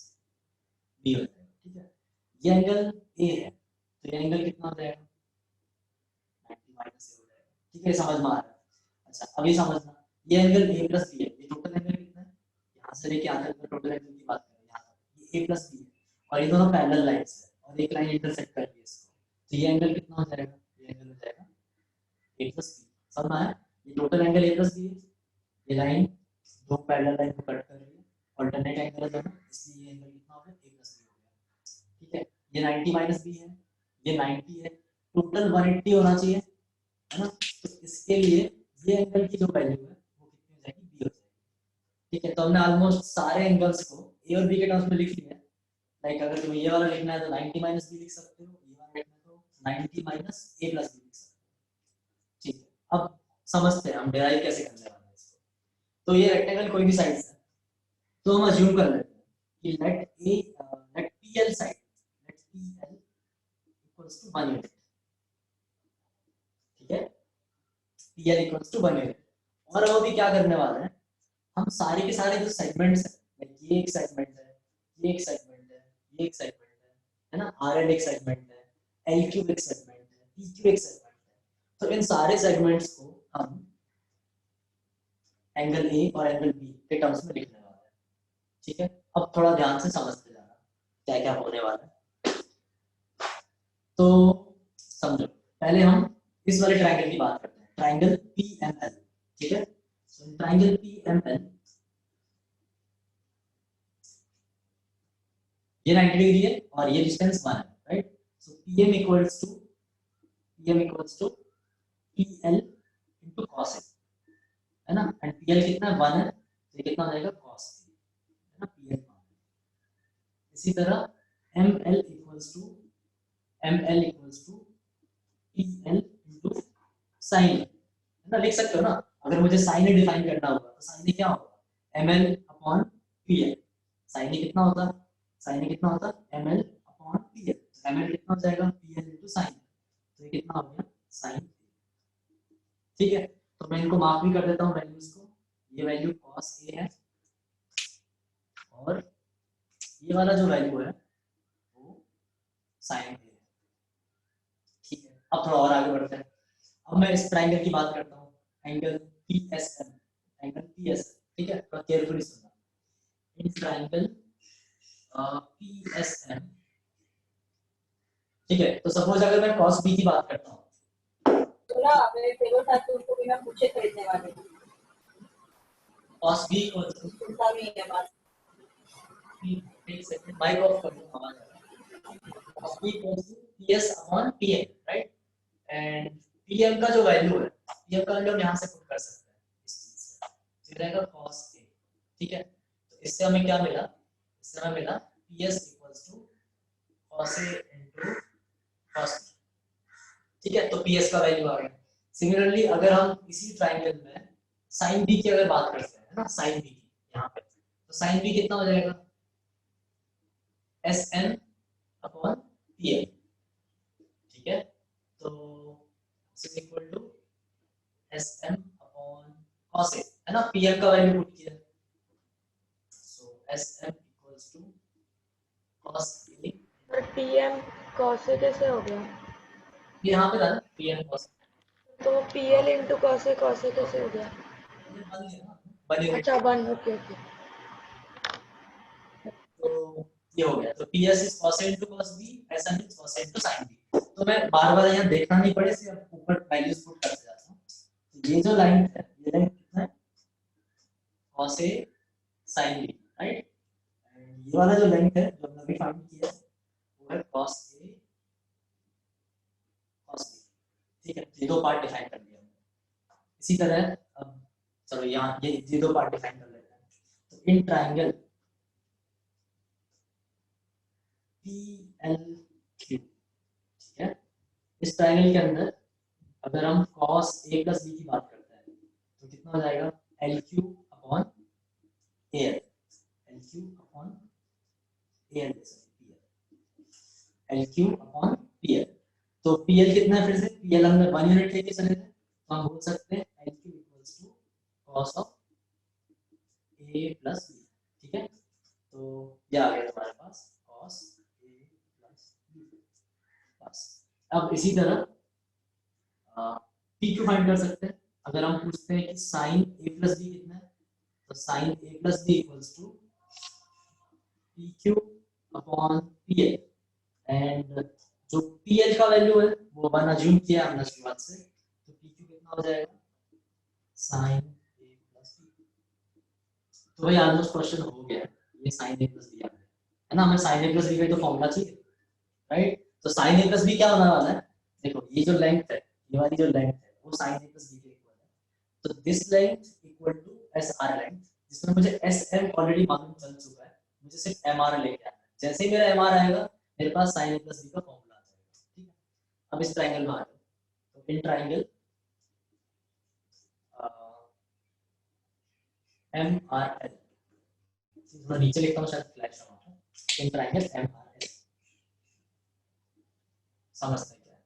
बी हो जाएगा, ठीक है। ये एंगल ए है, तो ये एंगल कितना हो जाएगा 90 माइनस ए हो जाएगा, ठीक है, समझ में आ रहा है। अच्छा अभी समझना, ये एंगल ए प्लस बी है, ये टोटल एंगल कितना है, यहाँ से लेके यहाँ तक टोटल एंगल की बात करें, यहाँ तक ये ए प्लस बी है, और ये दोनों पैरेलल लाइंस है, और एक लाइन इंटरसेक्ट कर रही है इसको, तो ये एंगल कितना हो जाएगा, ये एंगल हो जाएगा ए प्लस बी, समझ में आया, ये total angle A plus B है, ये लाइन दो पैरेलल लाइन को कट कर रही है, अल्टरनेट एंगल है दोनों, इसलिए ये एंगल कितना हो गया ए प्लस बी हो गया, ठीक है। ये 90 माइनस बी है, ये 90 है, टोटल 180 होना चाहिए, है ना, तो इसके लिए ये एंगल की जो वैल्यू है वो कितनी हो जाएगी बी हो जाएगी, ठीक है। तो हमने ऑलमोस्ट सारे एंगल्स को ए और बी के टर्म्स में लिख लिया है, लाइक अगर तुम्हें ये वाला लिखना है तो 90 माइनस बी लिख सकते हो, ये वाला लिखना है तो 90 माइनस ए प्लस बी लिख सकते हो, ठीक है। अब समझते हैं हम डेराइव कैसे करने वाले हैं इसको, तो ये रेक्टेंगल कोई भी साइड है, तो हम अज्यूम कर लेते हैं कि let PL side, let PL equals to 1 unit, ठीक है, पीएल इक्वल्स टू 1 यूनिट। और अब अभी क्या करने वाले हैं, हम सारे के सारे जो सेगमेंट्स हैं, ये एक सेगमेंट है, ये एक सेगमेंट है, ये एक सेगमेंट है ना, आरएल एक सेगमेंट है, एल क्यूब एक सेगमेंट है, पी क्यू एक सेगमेंट है। तो इन सारे सेगमेंट्स को हम एंगल ए और एंगल बी के टर्म्स में लिखने वाले हैं। ठीक है, अब थोड़ा ध्यान से समझते जाना क्या क्या होने वाला है। तो समझो, पहले हम इस वाले ट्रायंगल की बात करते हैं, ट्रायंगल पीएमएल। ठीक है, सो ट्रायंगल पीएमएल ये 90 डिग्री है और ये डिस्टेंस 1 है, right. So PM equals to PL into cos A, है ना, एंड पीएल कितना है 1 है, तो ये कितना हो जाएगा cos A, है ना, पीएल। इसी तरह ML equals to PL into sin A, है ना, लिख सकते हो ना। अगर मुझे sin A डिफाइन करना होगा तो sin A क्या होगा, ml upon pl। sin A कितना होता है, ml अपॉन pl। ml कितना हो जाएगा, pl इनटू sin A, तो ये कितना हो गया sin A। ठीक है, तो मैं इनको मार्क भी कर देता हूँ वैल्यूज को। ये वैल्यू cos A है और ये वाला जो वैल्यू है वो sin A है। ठीक है, अब थोड़ा और आगे बढ़ते हैं। अब मैं इस ट्रायंगल की बात करता हूँ, एंगल PSM, ठीक है, तो केयरफुली सुनना। इन ट्रायंगल PSM, ठीक है, तो सपोज अगर मैं cos B की बात करता हूँ, मेरे फेवरेट था तो उसको भी मैं पूछे खरीदने वाले हूँ। cos B को सुनता नहीं है बात। एक सेकंड, माइक ऑफ कर दो, आवाज आ रहा है। cos B equals to PS upon PM, right. And PM का जो वैल्यू है, PM का वैल्यू हम यहाँ से पुट कर सकते हैं इस चीज से, तो रहेगा cos A। ठीक है, तो इससे हमें क्या मिला, इससे हमें मिला PS equals to cos A into cos B। ठीक है, तो PS का वैल्यू आ गया। सिमिलरली अगर हम इसी ट्रायंगल में sin B की अगर बात करते हैं, है ना, sin B की यहाँ पे, तो sin B कितना हो जाएगा, SN अपॉन PL। ठीक है, तो is equal to SN upon cos A, है ना, PL का वैल्यू पुट किया, so SN equals to cos A। पर पीएम cos A कैसे हो गया, ये यहाँ पे था ना PM cos A, तो पीएल इंटू cos A कैसे हो गया। ये बन गया ना, बने हुए। अच्छा वन, ओके ओके। तो ये हो गया, तो PS is cos A into cos B, SN is cos A into sin B। तो मैं बार-बार यहाँ देखना नहीं पड़े, सिर्फ ऊपर वैल्यूज पुट करते जाता हूँ। तो ये जो लाइन है, ये लाइन कितना है, cos A sin B, right. And ये वाला जो लाइन है जो हमने अभी फाइंड किया वो है cos A cos B। ठीक है, ये दो पार्ट डिफाइन कर दिया हमने। इसी तरह अब चलो यहाँ ये दो पार्ट डिफाइन कर लेते हैं। तो इन ट्रायंगल PLQ, ठीक है, इस ट्रायंगल के अंदर अगर हम cos A plus B की बात करते हैं तो कितना हो जाएगा, LQ upon AL, LQ upon AL, LQ upon PL। तो PL कितना है, फिर से PL हमने 1 यूनिट लेके चले थे, तो हम बोल सकते हैं LQ equals to cos of A plus B। ठीक है, तो ये आ गया तुम्हारे पास cos A plus B। बस अब इसी तरह PQ फाइंड कर सकते हैं। अगर हम पूछते हैं कि sin A plus B कितना है, तो sin A plus B equals to PQ upon PL। And जो PL का वैल्यू है वो 1 अज्यूम किया हमने शुरुआत से, तो PQ कितना हो जाएगा, sin A plus B। तो भाई ऑलमोस्ट क्वेश्चन हो गया, ये sin A plus B आ गया, है ना। हमें sin A plus B का तो फॉर्मूला चाहिए, राइट। तो sin A plus B क्या होने वाला है, देखो ये जो लेंथ है, ये वाली जो लेंथ है वो sin A plus B के इक्वल है। तो this length equal to SR length, जिसमें मुझे SM ऑलरेडी मालूम चल चुका है, मुझे सिर्फ MR लेके आना है। जैसे ही मेरा MR आएगा मेरे पास sin A plus B का फॉर्मूला आ जाएगा। ठीक है, अब इस ट्रायंगल में आ जाओ, तो इन ट्रायंगल MRL, थोड़ा नीचे लिखता हूँ शायद फ्लैश ना हो, इन ट्रायंगल MRL समझते हैं क्या है।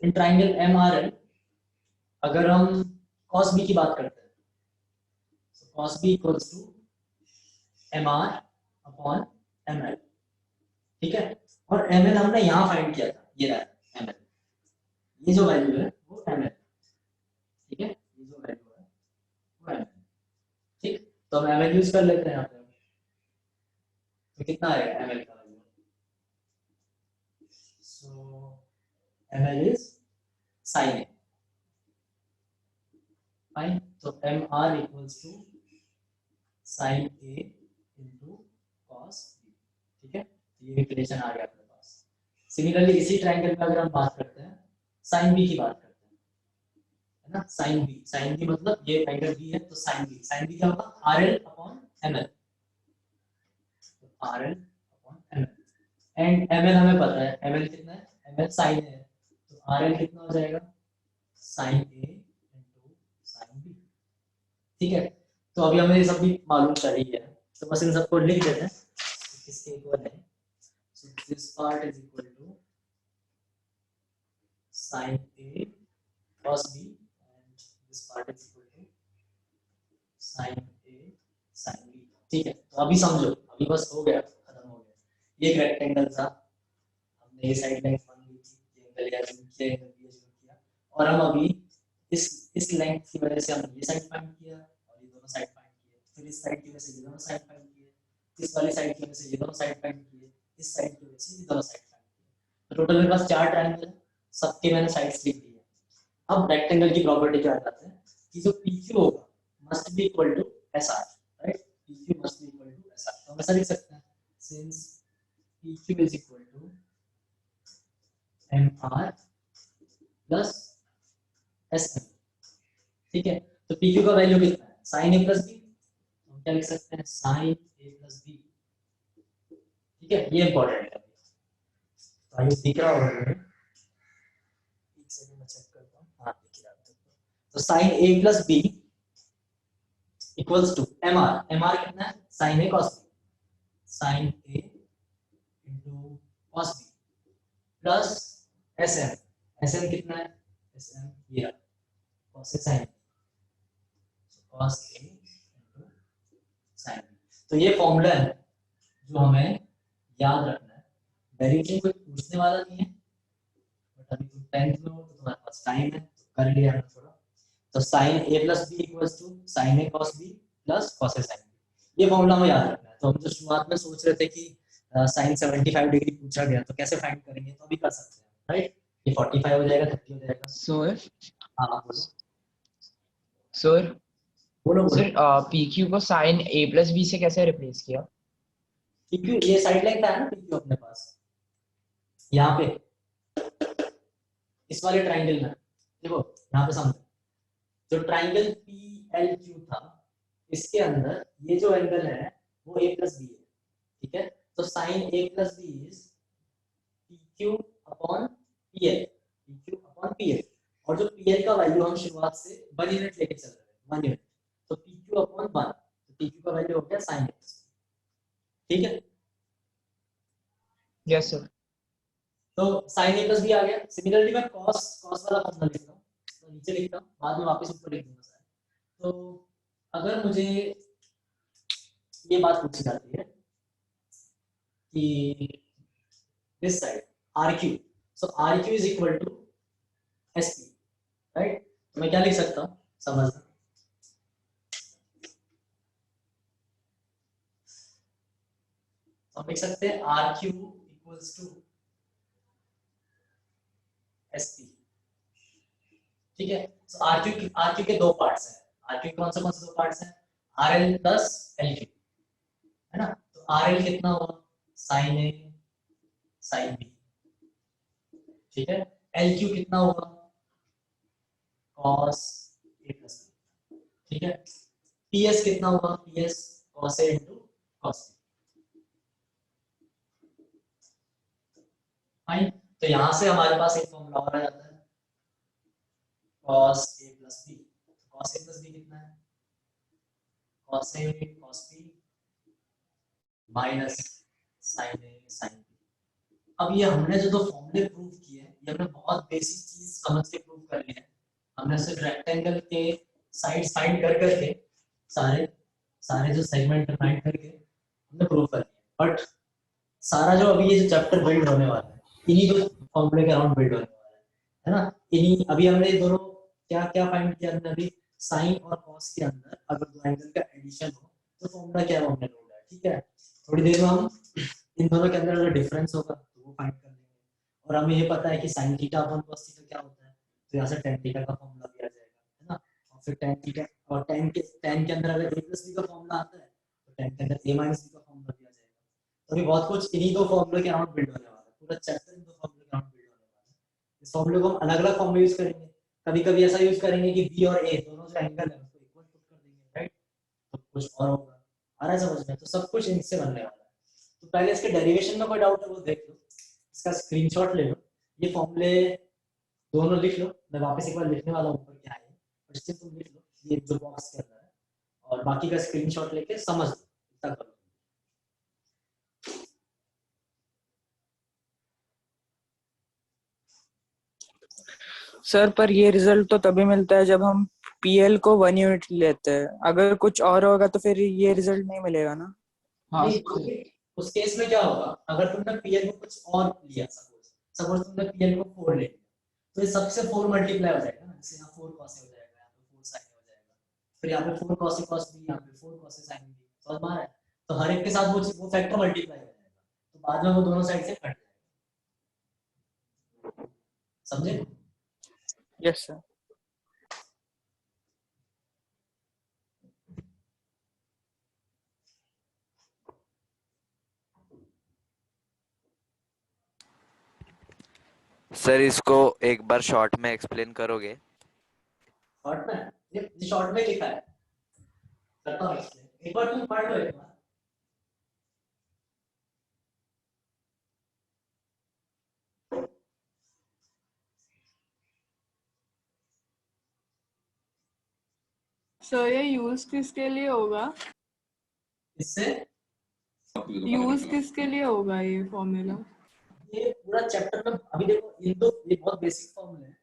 इन ट्रायंगल MRL अगर हम cos B की बात करते हैं, तो cos B equals to MR upon ML। ठीक है, और ML हमने यहाँ फाइंड किया था, ये रहा ये जो वैल्यू है वो ml, ठीक है, ये जो वैल्यू है वो ml, ठीक। तो हम ml यूज कर लेते हैं यहाँ पे, तो कितना आएगा ml का value, so ml is sin a, fine. तो mr equals to sin a into cos b, ठीक है, ये इक्वेशन आ गया अपने पास। सिमिलरली इसी ट्रायंगल में अगर हम बात करते हैं sin b की बात करते हैं, है ना, sin b मतलब ये एंगल b है, तो sin b क्या होगा rl अपॉन ml, तो rl upon ml, and ml हमें पता है ml कितना है, ml sin a है, तो rl कितना हो जाएगा sin a into sin b, ठीक है। तो अभी हमें ये सब भी मालूम चाहिए, तो बस इन सबको लिख देते हैं किसके इक्वल है। So this part is equal to sin a cos b and this part is equal to sin a sin b, ठीक है। तो अभी समझो, अभी बस हो गया, खत्म हो गया। ये एक रेक्टेंगल था, हमने ये साइड लेंथ मान ली थी, ये एंगल या जूम किया, एंगल भी जूम किया, और हम अभी इस लेंथ की वजह से हम ये साइड फाइंड किया और ये दोनों साइड फाइंड किए, फिर इस साइड की वजह से ये दोनों साइड फाइंड किए, इस वाली साइड की वजह से ये दोनों साइड फाइंड किए, इस साइड की वजह से ये दोनों साइड फाइंड किए। तो टोटल मेरे पास 4 ट्रायंगल है, सबके मैंने साइड्स लिख दी है। अब रेक्टेंगल की प्रॉपर्टी क्या बताते हैं कि जो PQ होगा must be equal to SR, right, PQ must be equal to SR। तो हम ऐसा लिख सकते हैं since PQ is equal to MR plus SM, ठीक है। तो PQ का वैल्यू कितना है sin a plus b, हम क्या लिख सकते हैं sin a plus b, ठीक है, ये इंपॉर्टेंट है। तो आइए दिख रहा होगा, एक सेकंड में चेक करता हूं, हां दिख रहा है। तो sin a plus b equals to mr कितना है sin a cos b, sin a into cos b plus sm कितना है, sm ये cos a sin cos a into sin b। तो ये फॉर्मूला है जो हमें याद रखना है, डायरेक्टली कोई पूछने वाला नहीं है, बट अभी तुम 10th में हो तो तुम्हारे पास टाइम है, तो कर लिया है थोड़ा। तो sin a plus b equals to sin a cos b plus cos a sin b, ये फॉर्मूला हमें याद रखना है। तो हम जो शुरुआत में सोच रहे थे कि sin 75 डिग्री पूछा गया तो कैसे फाइंड करेंगे, तो अभी कर सकते हैं, राइट। ये 45 हो जाएगा, 30 हो जाएगा। सर हाँ बोलो सर बोलो सर PQ को sin a plus b से कैसे रिप्लेस किया? PQ ये साइड लेंथ है ना PQ अपने पास, यहाँ पे इस वाले ट्रायंगल में देखो, यहाँ पे समझो, जो ट्रायंगल PLQ था इसके अंदर ये जो एंगल है वो a plus b है, ठीक है। तो sin a plus b is PQ upon PL, PQ upon PL, और जो PL का वैल्यू हम शुरुआत से 1 यूनिट लेके चल रहे हैं, 1 यूनिट, तो PQ upon 1, तो PQ का वैल्यू हो गया sin a plus b, ठीक है। Yes sir. तो sin a plus b आ गया। सिमिलरली मैं cos वाला फॉर्मूला लिखता हूँ, तो नीचे लिखता हूँ, बाद में वापस ऊपर लिख दूंगा सारा। तो अगर मुझे ये बात पूछी जाती है कि this side RQ, so RQ is equal to SP, right. तो मैं क्या लिख सकता हूँ समझना, तो हम लिख सकते हैं RQ इक्वल्स टू SP, ठीक है। तो RQ के दो पार्ट्स हैं, RQ कौन से दो पार्ट्स हैं, RL प्लस LQ, है ना। तो RL कितना होगा sin A sin B, ठीक है। LQ कितना होगा cos A plus B, ठीक है। PS कितना होगा PS cos A into cos B, fine. तो यहां से हमारे पास एक फॉर्मूला और आ जाता है cos A plus B, cos A plus B कितना है cos A cos B minus sin A sin B। अब ये हमने जो दो फॉर्मूले प्रूव किए हैं, ये हमने बहुत बेसिक चीज समझ के प्रूव कर लिए हैं। हमने सिर्फ रेक्टेंगल के साइड्स फाइंड कर करके सारे जो सेगमेंट फाइंड करके हमने प्रूव कर लिया, बट सारा जो अभी ये जो चैप्टर बिल्ड होने वाला है इन्हीं दो फॉर्मूले के अराउंड बिल्ड होने वाला है। है ना। इन्हीं अभी हमने ये दोनों क्या क्या फाइंड किया हमने अभी, साइन और कॉस के अंदर अगर दो एंगल का एडिशन हो तो फॉर्मूला क्या है वो हमने ढूंढा है, ठीक है। थोड़ी देर में हम इन दोनों के अंदर अगर डिफरेंस होगा तो वो फाइंड कर लेंगे। और हमें ये पता है कि sin theta upon cos theta क्या होता है, तो यहाँ से tan थीटा का फॉर्मूला भी आ जाएगा, है ना। और फिर tan थीटा और tan के अंदर अगर a प्लस b का फॉर्मूला आता है तो tan के अंदर a माइनस b का फॉर्मूला भी आ जाएगा। तो अभी बहुत कुछ इन्हीं दो फॉर्मूले के अराउंड बिल्ड होने वाला है, पूरा चैप्टर इन दो फॉर्मूले के अराउंड बिल्ड होने वाला है। इस फॉर्मूले को हम अलग अलग फॉर्म में यूज करेंगे, कभी कभी ऐसा यूज करेंगे कि b और a दोनों जो एंगल है उसको इक्वल पुट कर देंगे, राइट। तो कुछ और होगा, आ रहा है समझ में। तो सब कुछ इनसे बनने वाला है। तो पहले इसके डेरिवेशन में कोई डाउट है वो देख लो, इसका स्क्रीनशॉट ले लो, ये फॉर्मूले दोनों लिख लो। मैं वापस एक बार लिखने वाला हूं ऊपर क्या है, क्वेश्चन तुम लिख लो ये जो बॉक्स के अंदर है, और बाकी का स्क्रीनशॉट लेके समझ लो इतना कर लो। सर पर ये रिजल्ट तो तभी मिलता है जब हम पीएल को 1 यूनिट लेते हैं, अगर कुछ और होगा तो फिर ये रिजल्ट नहीं मिलेगा ना। हाँ नहीं, उस केस में क्या होगा, अगर तुमने पीएल को कुछ और लिया, सपोज तुमने पीएल को 4 ले लिया, तो ये सबसे 4 मल्टीप्लाई हो जाएगा ना, जैसे यहाँ 4 cos हो जाएगा, यहाँ पे 4 sin हो जाएगा, फिर यहाँ पे 4 cos b, यहाँ पे 4 cos sin b, समझ में आ रहा है। तो हर एक के साथ वो फैक्टर मल्टीप्लाई हो जाएगा, तो बाद में वो दोनों साइड से कट जाएगा, समझे। Yes sir. सर इसको एक बार शॉर्ट में एक्सप्लेन करोगे? शॉर्ट में, ये शॉर्ट में लिखा है, करता हूँ explain। एक बार तुम पढ़ लो एक बार। सर ये यूज किसके लिए होगा, इससे यूज किसके लिए होगा ये फॉर्मूला? ये पूरा चैप्टर में अभी देखो, इन दो ये बहुत बेसिक फॉर्मूले हैं,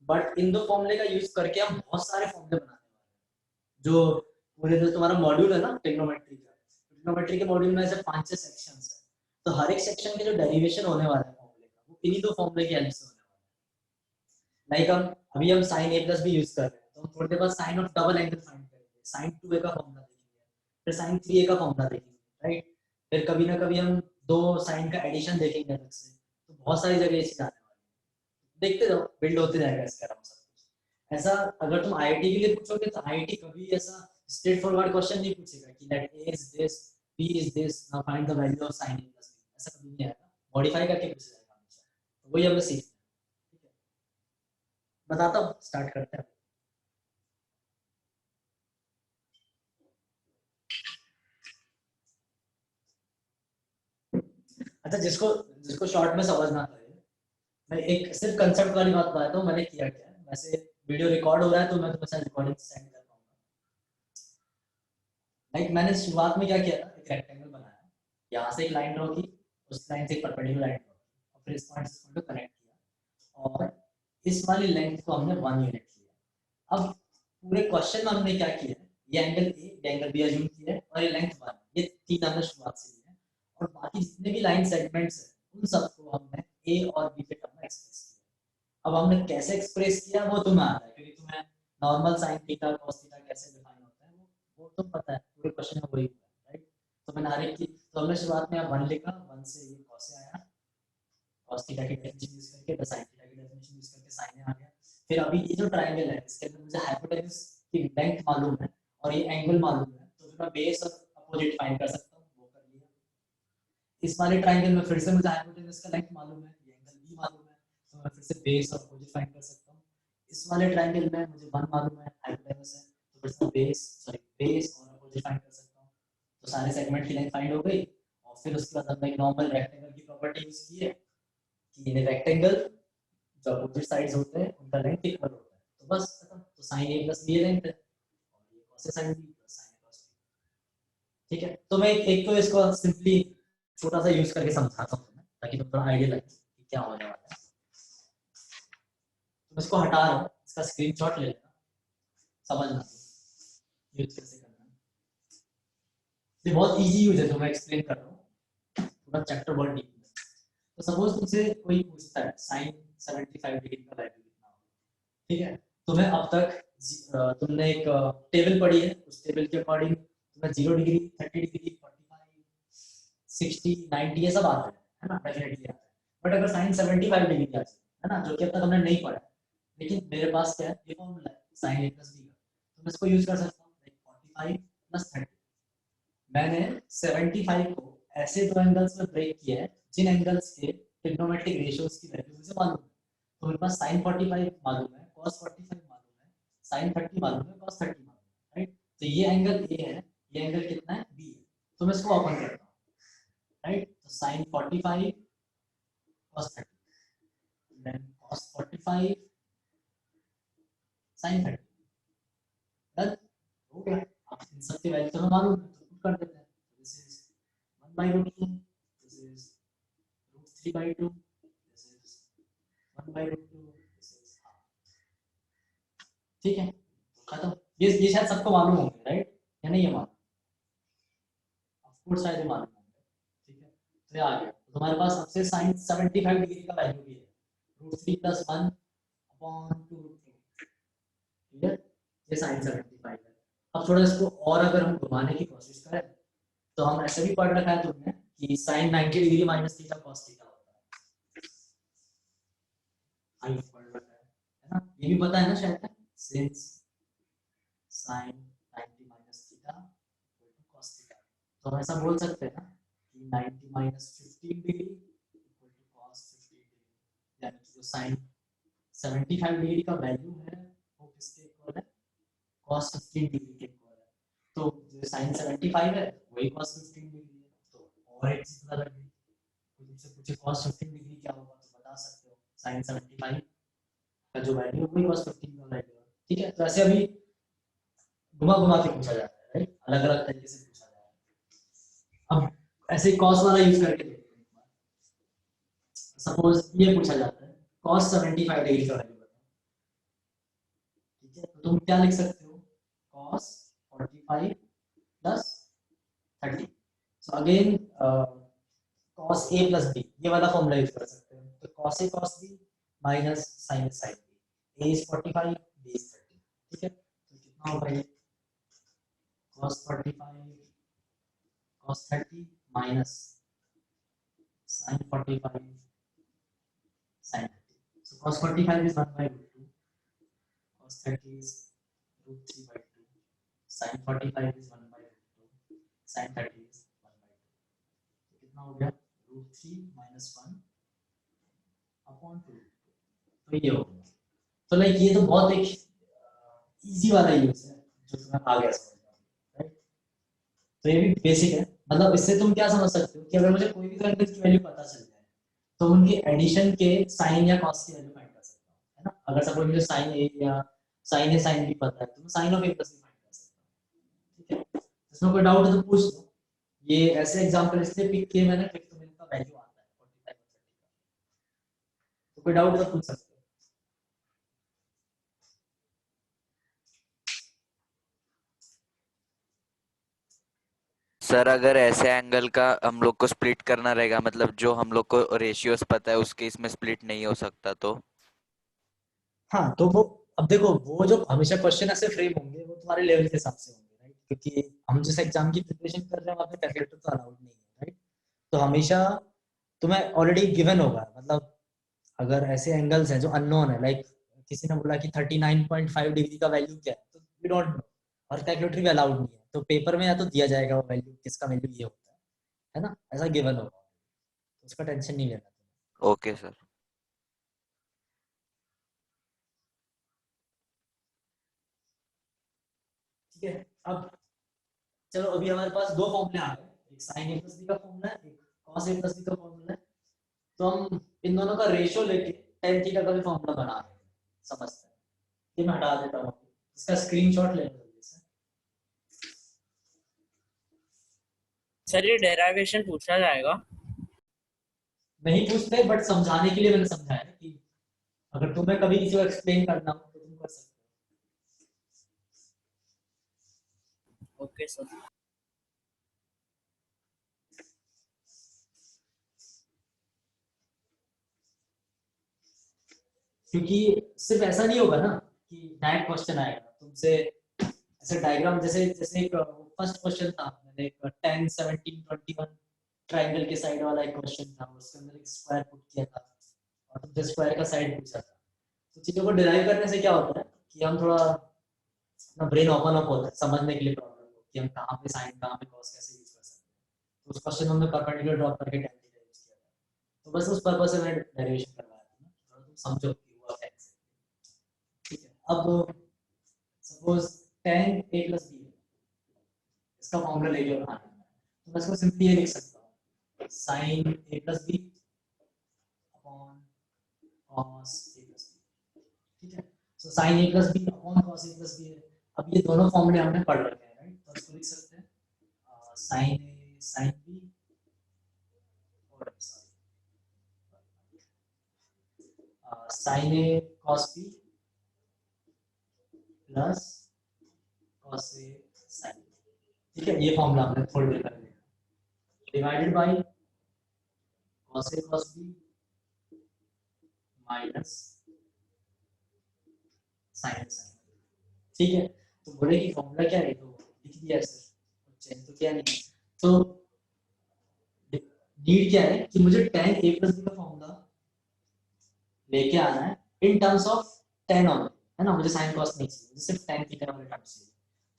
बट इन दो फॉर्मूले का यूज करके हम बहुत सारे फॉर्मूले बनाने वाले हैं। जो पूरे जो तुम्हारा मॉड्यूल है ना ट्रिग्नोमेट्री के मॉड्यूल में ऐसे 5-6 सेक्शंस है, तो हर एक सेक्शन के जो डेरिवेशन होने वाला है फॉर्मूले का वो इन्हीं दो फॉर्मूले की हेल्प से होने वाला है। लाइक हम अभी हम sin a plus b use कर रहे हैं, तो हम थोड़ी देर बाद sin of double angle find करेंगे, sin 2a का फॉर्मूला देखेंगे, फिर sin 3a का फॉर्मूला देखेंगे, राइट। फिर कभी ना कभी हम दो साइन का एडिशन देखेंगे अलग से, तो बहुत सारी जगह ये चीज आने वाली है। देखते जाओ, बिल्ड होते जाएगा इसका अराउंड सब कुछ। ऐसा अगर तुम आईआईटी के लिए पूछोगे तो आईआईटी कभी ऐसा स्ट्रेट फॉरवर्ड क्वेश्चन नहीं पूछेगा कि late a is this, b is this, now find the value of sin a plus b, ऐसा कभी नहीं आएगा, मॉडिफाई करके पूछा जाएगा हमेशा। तो वही हमें सीखना है, ठीक है। बताता हूँ, स्टार्ट करते हैं। अच्छा, जिसको जिसको शॉर्ट में समझना था, मैं एक सिर्फ कंसेप्ट वाली बात बताता हूँ मैंने किया क्या है। वैसे वीडियो रिकॉर्ड हो रहा है तो मैं तुम्हें शायद रिकॉर्डिंग सेंड कर पाऊंगा। लाइक मैंने शुरुआत में क्या किया था, एक रेक्टेंगल बनाया, यहाँ से एक लाइन ड्रॉ की, उस लाइन से एक परपेंडिकुलर लाइन ड्रॉ की, और फिर इस पॉइंट से इस पॉइंट को कनेक्ट किया, और इस वाली लेंथ को हमने 1 यूनिट लिया। अब पूरे क्वेश्चन में हमने क्या किया है, ये एंगल ए, ये एंगल बी अज्यूम किया है, और ये लेंथ 1, ये 3 हमने शुरुआत से लिया है, और बाकी जितने भी लाइन सेगमेंट्स हैं उन सबको हमने ए और बी के टर्म में एक्सप्रेस किया। अब हमने कैसे एक्सप्रेस किया वो तुम्हें आता है, क्योंकि तुम्हें normal sin theta cos theta कैसे डिफाइन होता है वो तुम पता है, पूरे क्वेश्चन में वही होता है, राइट। तो मैंने हर एक की, तो हमने शुरुआत में 1 लिखा, 1 से ये cos से आया, cos थीटा की डेफिनेशन यूज करके, फिर sin थीटा की डेफिनेशन यूज करके sin आ गया। फिर अभी ये जो ट्रायंगल है इसके अंदर मुझे हाइपोटेन्यूज की लेंथ मालूम है और ये एंगल मालूम है, तो मैं बेस और अपोजिट फाइंड कर सकता हूँ, वो कर लिया। इस वाले ट्रायंगल में फिर से मुझे हाइपोटेन्यूज का लेंथ मालूम है, ये एंगल बी मालूम है, तो मैं फिर से बेस और अपोजिट फाइंड कर सकता हूँ। इस वाले ट्रायंगल में मुझे 1 मालूम है, हाइपोटेन्यूज है, तो फिर से बेस और अपोजिट फाइंड कर सकता हूँ। तो सारे सेगमेंट की लेंथ फाइंड हो गई, और फिर उसके बाद हमने एक नॉर्मल रेक्टेंगल की प्रॉपर्टी यूज की है कि इन रेक्टेंगल जो अपोजिट साइड्स होते हैं उनका लेंथ इक्वल होता है, तो बस खत्म। तो sin a plus b length है, और ये cos sin b plus sin a cos b, ठीक है। तो मैं एक तो इसको सिंपली छोटा सा यूज करके समझाता हूँ तुम्हें, ताकि तुम थोड़ा आइडिया लगे कि क्या होने वाला है। तो मैं इसको हटा रहा हूँ, इसका स्क्रीनशॉट ले लेना, समझना यूज कैसे करना है। ये बहुत इजी यूज है जो मैं एक्सप्लेन कर रहा हूँ, पूरा चैप्टर बहुत डीप है। तो सपोज तुमसे कोई पूछता है sin 75 डिग्री का वैल्यू कितना होगा। ठीक है, तुम्हें अब तक तुमने एक टेबल पढ़ी है, उस टेबल के अकॉर्डिंग तुम्हें 0 डिग्री, 30 डिग्री, 45, 60, 90 ये सब आता है ना, डेफिनेटली आता है। बट अगर साइन 75 डिग्री आ जाए, है ना, जो कि अब तक हमने नहीं पढ़ा, लेकिन मेरे पास क्या है, ये फॉर्मूला है साइन a प्लस b का, तो मैं इसको यूज कर सकता हूँ, लाइक 45 प्लस 30। मैंने 75 को ऐसे दो एंगल्स में ब्रेक किया है जिन एंगल्स के ट्रिग्नोमेट्रिक रेशियोज की वैल्यू मुझे मालूम है। तो मेरे पास sin 45 मालूम है, cos 45 मालूम है, sin 30 मालूम है, cos 30 मालूम है, राइट। तो ये एंगल a है, ये एंगल कितना है, b है। तो मैं इसको ओपन करता हूँ, राइट। तो sin 45 cos 30, then cos 45 sin 30, done हो गया। अब इन सब की वैल्यू तो हमें मालूम है, तो पुट कर देते हैं। This is 1/√2, this is √3/2, this is 1/√2, this is half. ठीक है, खत्म। ये शायद सबको मालूम होंगे, राइट, या नहीं ये मालूम, ऑफ कोर्स शायद ये मालूम होंगे। ठीक है, तो ये आ गया। तो तुम्हारे पास अब से sin 75 डिग्री का वैल्यू भी है, √3 + 1/√2। ठीक है, ये sin 75 है। अब थोड़ा इसको और अगर हम घुमाने की कोशिश करें, तो हम ऐसे भी पढ़ रखा है तुमने कि sin 90 degree minus theta cos theta होता है, आई पढ़ रखा है ना, ये भी पता है ना शायद, since sin 90 minus theta cos theta. तो हम ऐसा बोल सकते हैं ना कि 90 माइनस 15 डिग्री cos 15 डिग्री, यानी कि जो sin 75 डिग्री का वैल्यू है वो किसके इक्वल है, cos 15 डिग्री के इक्वल है। तो जो sin 75 है वही cos 15 डिग्री है। तो और एक चीज पता लग गई, तुमसे पूछे cos 15 डिग्री क्या होगा तो बता सकते हो, sin 75 का जो वैल्यू है वही cos 15 का वैल्यू है। ठीक है, तो ऐसे अभी घुमा घुमा के पूछा जाता है, राइट, अलग अलग तरीके से पूछा जाता है। अब ऐसे cos वाला यूज करके देखते हैं एक बार। सपोज ये पूछा जाता है cos 75 डिग्री का वैल्यू बताओ। ठीक है, तो तुम क्या लिख सकते हो, cos 45 plus 30। So again cos a plus b, ये वाला फॉर्मूला यूज कर सकते हैं। तो cos a cos b minus sin a sin b, a is 45, b is 30। ठीक है, तो कितना होगा ये, cos 45 cos 30 minus sin 45 sin 30। So cos 45 is 1/√2, cos 30 is √3/2, sin 45 is 1/√2, sin 30 is 1/2। कितना हो गया, √3 minus 1/2। तो ये हो गया। तो लाइक ये तो बहुत एक इजी वाला यूज है जो तुम्हें आ गया समझ में, राइट। तो ये भी बेसिक है, मतलब इससे तुम क्या समझ सकते हो कि अगर मुझे कोई भी एंगल की वैल्यू पता चल जाए तो उनके एडिशन के साइन या कॉस की वैल्यू फाइंड कर सकता हूँ, है ना। अगर सपोज मुझे साइन ए या साइन ए साइन बी पता है तो मैं sine of a plus b find कर सकता हूँ। ठीक है, इसमें कोई डाउट है तो पूछ लो। ये ऐसे एग्जांपल इसलिए पिक किए मैंने क्योंकि तुम्हें इनका वैल्यू आता है 45 और 30 का, तो कोई डाउट है तो पूछ सकते हो। सर अगर ऐसे एंगल का हम लोग को स्प्लिट करना रहेगा, मतलब जो हम लोग को रेशियोज पता है उसके इसमें स्प्लिट नहीं हो सकता तो? हाँ, तो वो अब देखो, वो जो हमेशा क्वेश्चन ऐसे फ्रेम होंगे वो तुम्हारे लेवल के हिसाब से होंगे, राइट, क्योंकि हम जिस एग्जाम की प्रिपरेशन कर रहे हैं वहाँ पे कैलकुलेटर तो अलाउड नहीं है, राइट। तो हमेशा तुम्हें ऑलरेडी गिवन होगा, मतलब अगर ऐसे एंगल्स हैं जो अननोन है, लाइक किसी ने बोला कि 39.5 डिग्री का वैल्यू क्या है, तो वी डोंट नो, और कैलकुलेटर भी अलाउड नहीं है, तो पेपर में या तो दिया जाएगा वो वैल्यू, किसका वैल्यू ये होता है ना, ऐसा गिवन होगा, तो उसका टेंशन नहीं लेना तुम्हें। Okay sir. ठीक है, अब चलो अभी हमारे पास दो फॉर्मूले आ गए, एक sin a plus b का फॉर्मूला है, एक cos a plus b का फॉर्मूला है। तो हम इन दोनों का रेशियो लेके tan थीटा का भी फॉर्मूला बना रहे हैं, समझते हैं। ये मैं हटा देता हूँ, इसका स्क्रीनशॉट ले लो जल्दी से। सर ये डेरिवेशन पूछा जाएगा? नहीं पूछते, बट समझाने के लिए मैंने समझाया कि अगर तुम्हें कभी किसी को एक्सप्लेन करना हो तो तुम कर सकते हो। Okay sir. क्योंकि सिर्फ ऐसा नहीं होगा ना कि डायरेक्ट क्वेश्चन आएगा तुमसे ऐसे डायग्राम, जैसे जैसे एक फर्स्ट क्वेश्चन था, मैंने एक 10 17 21 ट्रायंगल के साइड वाला एक क्वेश्चन था, उसके अंदर एक स्क्वायर पुट किया था और तुमसे स्क्वायर का साइड पूछा था। तो चीजों को डिराइव करने से क्या होता है कि हम थोड़ा अपना ब्रेन ओपन अप होता है समझने के लिए प्रॉब्लम को, कि हम कहाँ पे साइन कहाँ पे कॉस कैसे यूज कर सकते हैं। तो उस क्वेश्चन में हमने परपेंडिकुलर ड्रॉ करके tan थीटा यूज किया था। तो बस उस पर्पस से मैंने डेरिवेशन करवाया था ना, थोड़ा तुम समझो कि हुआ क्या है। ठीक है, अब suppose tan a plus b है, इसका फॉर्मूला लेके बनाना है, तो मैं इसको सिंपली ये लिख सकता हूँ sin a plus b upon cos a plus b। ठीक है, तो sin a plus b upon cos a plus b है। अब ये दोनों फॉर्मूले हमने पढ़ रखे हैं, राइट? तो इसको लिख सकते हैं sin a sin b और sin a cos b plus cos a sin b। ठीक है, ये फॉर्मूला हमने थोड़ी देर पहले divided by cos a cos b minus sin a sin b। ठीक है, तो बोले कि फॉर्मूला क्या है, तो लिख दिया ऐसे, चेंज तो क्या नहीं। तो नीड क्या है कि मुझे tan a plus b का फॉर्मूला लेके आना है इन टर्म्स ऑफ tan ऑन, है ना? मुझे sin cos नहीं चाहिए, मुझे सिर्फ tan थीटा वाले टर्म्स चाहिए।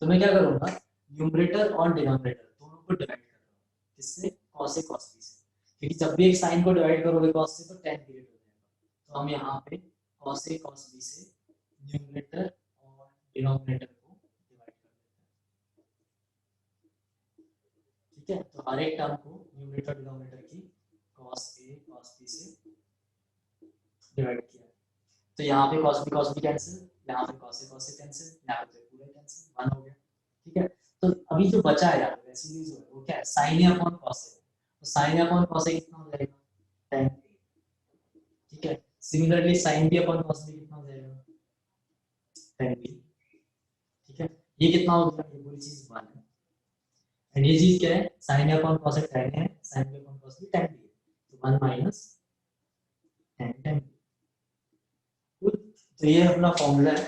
तो मैं क्या करूंगा, न्यूमरेटर और डिनोमिनेटर दोनों को डिवाइड कर दूंगा, किससे? cos a cos b से, क्योंकि जब भी एक साइन को डिवाइड करोगे cos से तो tan डिवाइड हो जाएगा। तो हम यहाँ पे cos a cos b से न्यूमरेटर और डिनोमिनेटर को डिवाइड कर देते हैं। ठीक है, तो हर एक टर्म को न्यूमरेटर डिनोमिनेटर की cos a cos b से डिवाइड किया। तो यहाँ पे cos b कैंसिल, यहाँ पे cos a कैंसिल, यहाँ पे पूरा कैंसिल, 1 हो गया। ठीक है, तो अभी जो बचा है यहाँ पे रेसिड्यूज है वो क्या है? sin a upon cos a। तो sin a upon cos a कितना हो जाएगा? tan a। ठीक है, similarly sin b upon cos b कितना हो जाएगा? tan b। ठीक है, ये कितना हो गया? ये पूरी चीज 1 है। एंड ये चीज क्या है? sin a upon cos a tan a है, sin b upon cos b tan b है। तो 1 माइनस tan b। तो ये अपना फॉर्मूला है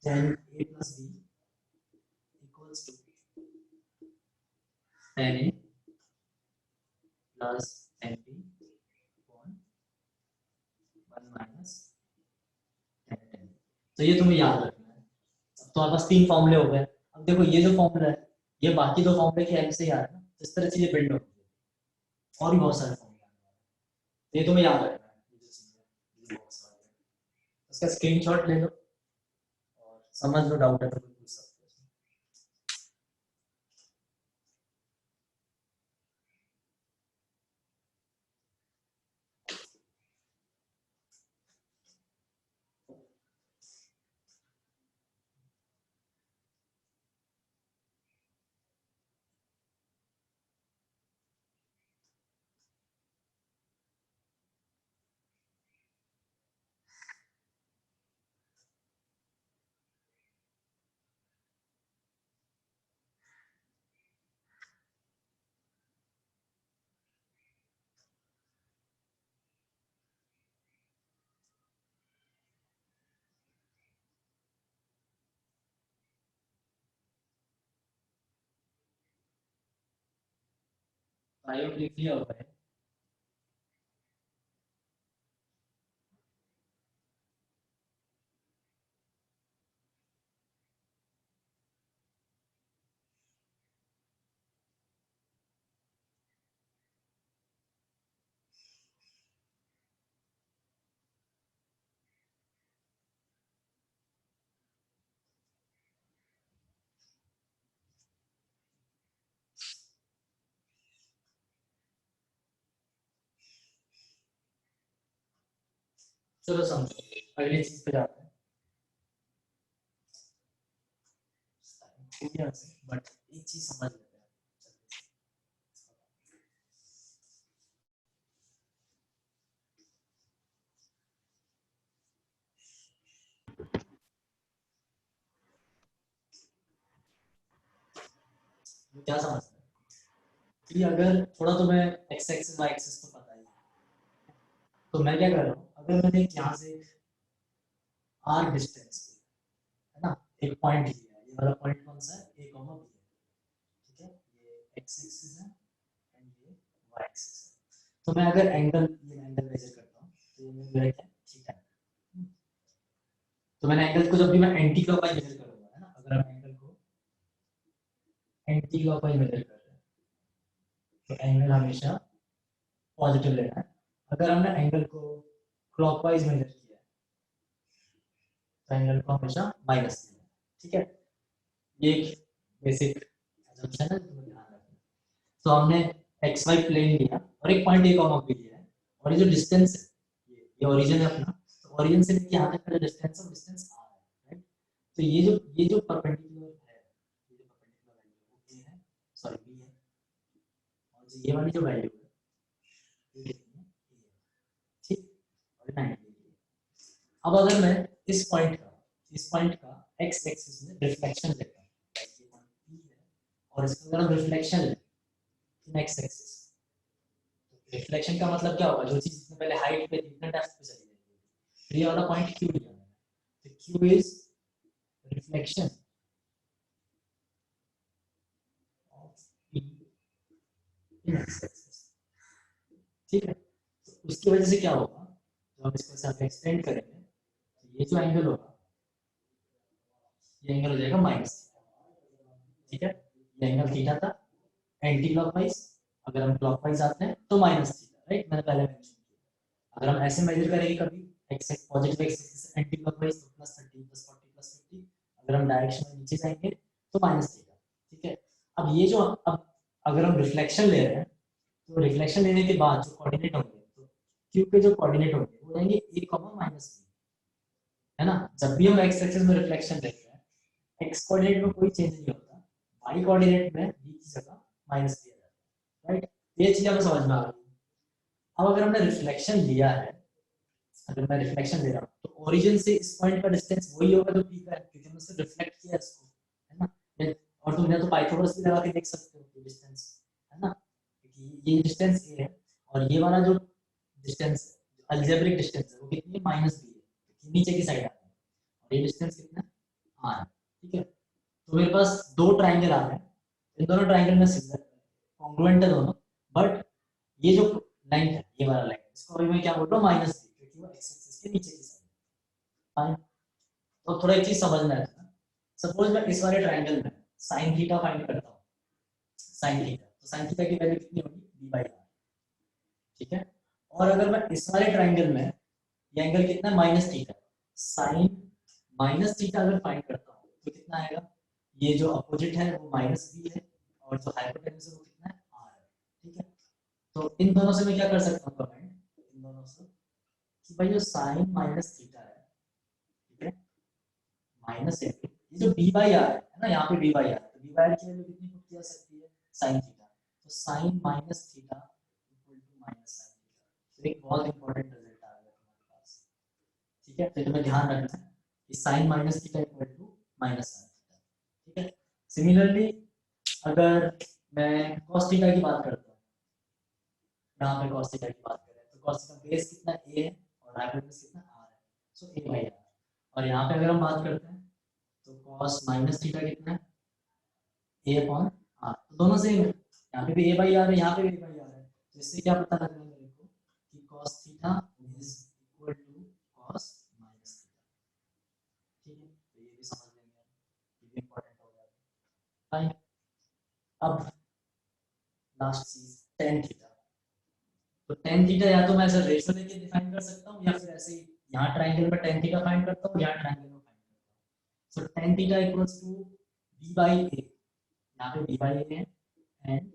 tan a plus b equals to tan a plus tan b upon 1 minus tan b। तो ये तुम्हें याद रखना है। अब तुम्हारे पास 3 फॉर्मूले हो गए। अब देखो ये जो फॉर्मूला है ये बाकी 2 फॉर्मूले की हेल्प से ही आ रहा है ना, इस तरह से ये बिल्ड होती है और भी बहुत सारे फॉर्मूले आने वाले हैं। तो ये तुम्हें याद रखना है, ये जो चीज है, ये बॉक्स वाले उसका स्क्रीनशॉट ले लो और समझ लो, डाउट है तो पूछ सकते हो। आयोग लिख लिया होगा है। चलो समझो, अगली चीज पे जाते हैं। बट एक चीज समझ लेते हैं। क्या समझते हैं कि अगर थोड़ा तुम्हें एक्स एक्सिस वाई एक्सिस तो पता ही है, तो मैं क्या कर रहा हूँ, अगर मैंने यहाँ से आर डिस्टेंस है ना, एक पॉइंट लिया है, ये वाला पॉइंट कौन सा है, a, b है, ठीक है, ये x एक्सिस है एंड ये y एक्सिस है। तो मैं अगर एंगल, ये एंगल मेजर करता हूँ तो ये मेरा क्या थीटा है। तो मैंने एंगल को जब भी मैं एंटी क्लॉकवाइज मेजर करूंगा, है ना, अगर हम एंगल को एंटी क्लॉकवाइज मेजर कर रहे हैं तो एंगल हमेशा पॉजिटिव लेना है। अगर हमने एंगल को क्लॉकवाइज मेजर किया है तो एंगल को हमेशा माइनस लेना है, ठीक है। ये एक बेसिक assumption है, तुम्हें ध्यान रखना। तो हमने एक्स वाई प्लेन लिया और एक पॉइंट ए कॉमा बी लिया है, और ये जो डिस्टेंस है, ये ओरिजिन है अपना, तो ओरिजिन से लेके यहाँ तक का जो डिस्टेंस है वो डिस्टेंस आर है, राइट। तो ये जो परपेंडिकुलर है, ये जो परपेंडिकुलर वैल्यू ये है, सॉरी बी है, और ये वाली जो वैल्यू है ये कितनी है, ए है, ठीक, और 90 है। अब अगर मैं इस पॉइंट का एक्स एक्सिस में रिफ्लेक्शन लेता हूँ, ये पॉइंट पी है, और इसका अगर हम रिफ्लेक्शन लें एक्स एक्सिस, तो रिफ्लेक्शन का मतलब क्या होगा, जो चीज इसमें पहले हाइट पे थी इतना डेप्थ पे चली जाएगी। तो ये वाला पॉइंट क्यू लिया मैंने, तो Q is reflection of P in x axis, ठीक है। तो उसकी वजह से क्या होगा, जब हम इसको साथ एक्सटेंड करेंगे तो ये जो एंगल होगा, ये एंगल हो जाएगा माइनस, ठीक है। ये एंगल थीटा था एंटी क्लॉकवाइज, अगर हम क्लॉकवाइज आते हैं तो माइनस थीटा, राइट, मैंने पहले मेंशन किया। अगर हम ऐसे मेजर करेंगे कभी x x positive x axis anti clockwise तो +30 +40 +50, अगर हम डायरेक्शन में नीचे जाएंगे तो माइनस थीटा, ठीक है। अब ये जो अब अगर हम रिफ्लेक्शन ले रहे हैं तो रिफ्लेक्शन लेने के बाद जो कोऑर्डिनेट होंगे, तो क्यू के जो कोऑर्डिनेट होंगे वो रहेंगे a, -b, है ना। जब भी हम एक्स एक्सिस में रिफ्लेक्शन लेते हैं एक्स कोऑर्डिनेट में कोई चेंज नहीं होता, वाई कोऑर्डिनेट में b की जगह माइनस दिया जाता है, राइट। ये चीज हमें समझ में आ गई। अब अगर हमने रिफ्लेक्शन लिया है, अगर मैं रिफ्लेक्शन ले रहा हूँ तो ओरिजिन से इस पॉइंट का डिस्टेंस वही होगा जो p का है, क्योंकि हमने सिर्फ रिफ्लेक्ट किया इसको, है ना। और तुम तो पाइथागोरस भी लगा के देख सकते हो कि डिस्टेंस, है ना, क्योंकि ये डिस्टेंस a है और ये वाला जो डिस्टेंस अलजेब्रिक डिस्टेंस है वो कितनी है, -b है, क्योंकि नीचे की साइड आता है, और ये डिस्टेंस कितना है, r, ठीक है। तो मेरे पास दो ट्रायंगल आ रहे हैं, इन दोनों ट्रायंगल में सिमिलर कॉन्ग्रुएंट है दोनों, बट ये जो लाइन है, ये वाला लाइन, इसको अभी मैं क्या बोल रहा हूँ, -b, क्योंकि वो एक्स एक्सिस के नीचे की साइड है, फाइन। तो थोड़ा एक चीज समझना है, सपोज मैं इस वाले ट्रायंगल में sin थीटा फाइंड करता हूँ, sin थीटा, तो sin थीटा की वैल्यू कितनी होगी, b/r, ठीक है। और अगर मैं इस वाले ट्रायंगल में ये एंगल कितना है, -थीटा, sin -थीटा अगर फाइंड करता हूँ तो कितना आएगा, ये जो अपोजिट है वो -b है और जो हाइपोटेन्यूज है वो कितना है, r है, ठीक है। तो इन दोनों से मैं क्या कर सकता हूँ, कमेंट इन दोनों से कि भाई जो sin -थीटा है, ठीक है, माइनस है, ये जो b/r है ना, यहाँ पे b/r, तो b/r की वैल्यू कितनी पुट किया सकती है, sin थीटा, तो sin -theta equal to -sin theta. तो एक बहुत इंपॉर्टेंट रिजल्ट आ गया तुम्हारे पास, ठीक है। तो तुम्हें ध्यान रखना है कि sin -theta equal to -sin theta, ठीक है। सिमिलरली अगर मैं cos थीटा की बात करता हूँ, यहाँ पे cos थीटा की बात करें तो cos का बेस कितना a है और हाइपोटेन्यूज कितना r है, सो a/r। और यहाँ पे अगर हम बात करते हैं तो cos -थीटा कितना है, a/r, तो दोनों सेम है, यहाँ पे भी a/r है, यहाँ पे भी a/r है। तो इससे क्या पता लग रहा है मेरे को कि cos theta is equal to cos -theta, ठीक है। तो ये भी समझ लेंगे, ये भी इंपॉर्टेंट हो गया, फाइन। अब लास्ट चीज tan थीटा, तो tan थीटा या तो मैं ऐसा रेशियो लेके डिफाइन कर सकता हूँ या फिर ऐसे ही यहाँ ट्रायंगल में tan थीटा फाइंड करता हूँ, यहाँ ट्रायंगल में फाइंड करता हूँ। So tan theta equals to b/a, यहाँ पे b/a है, and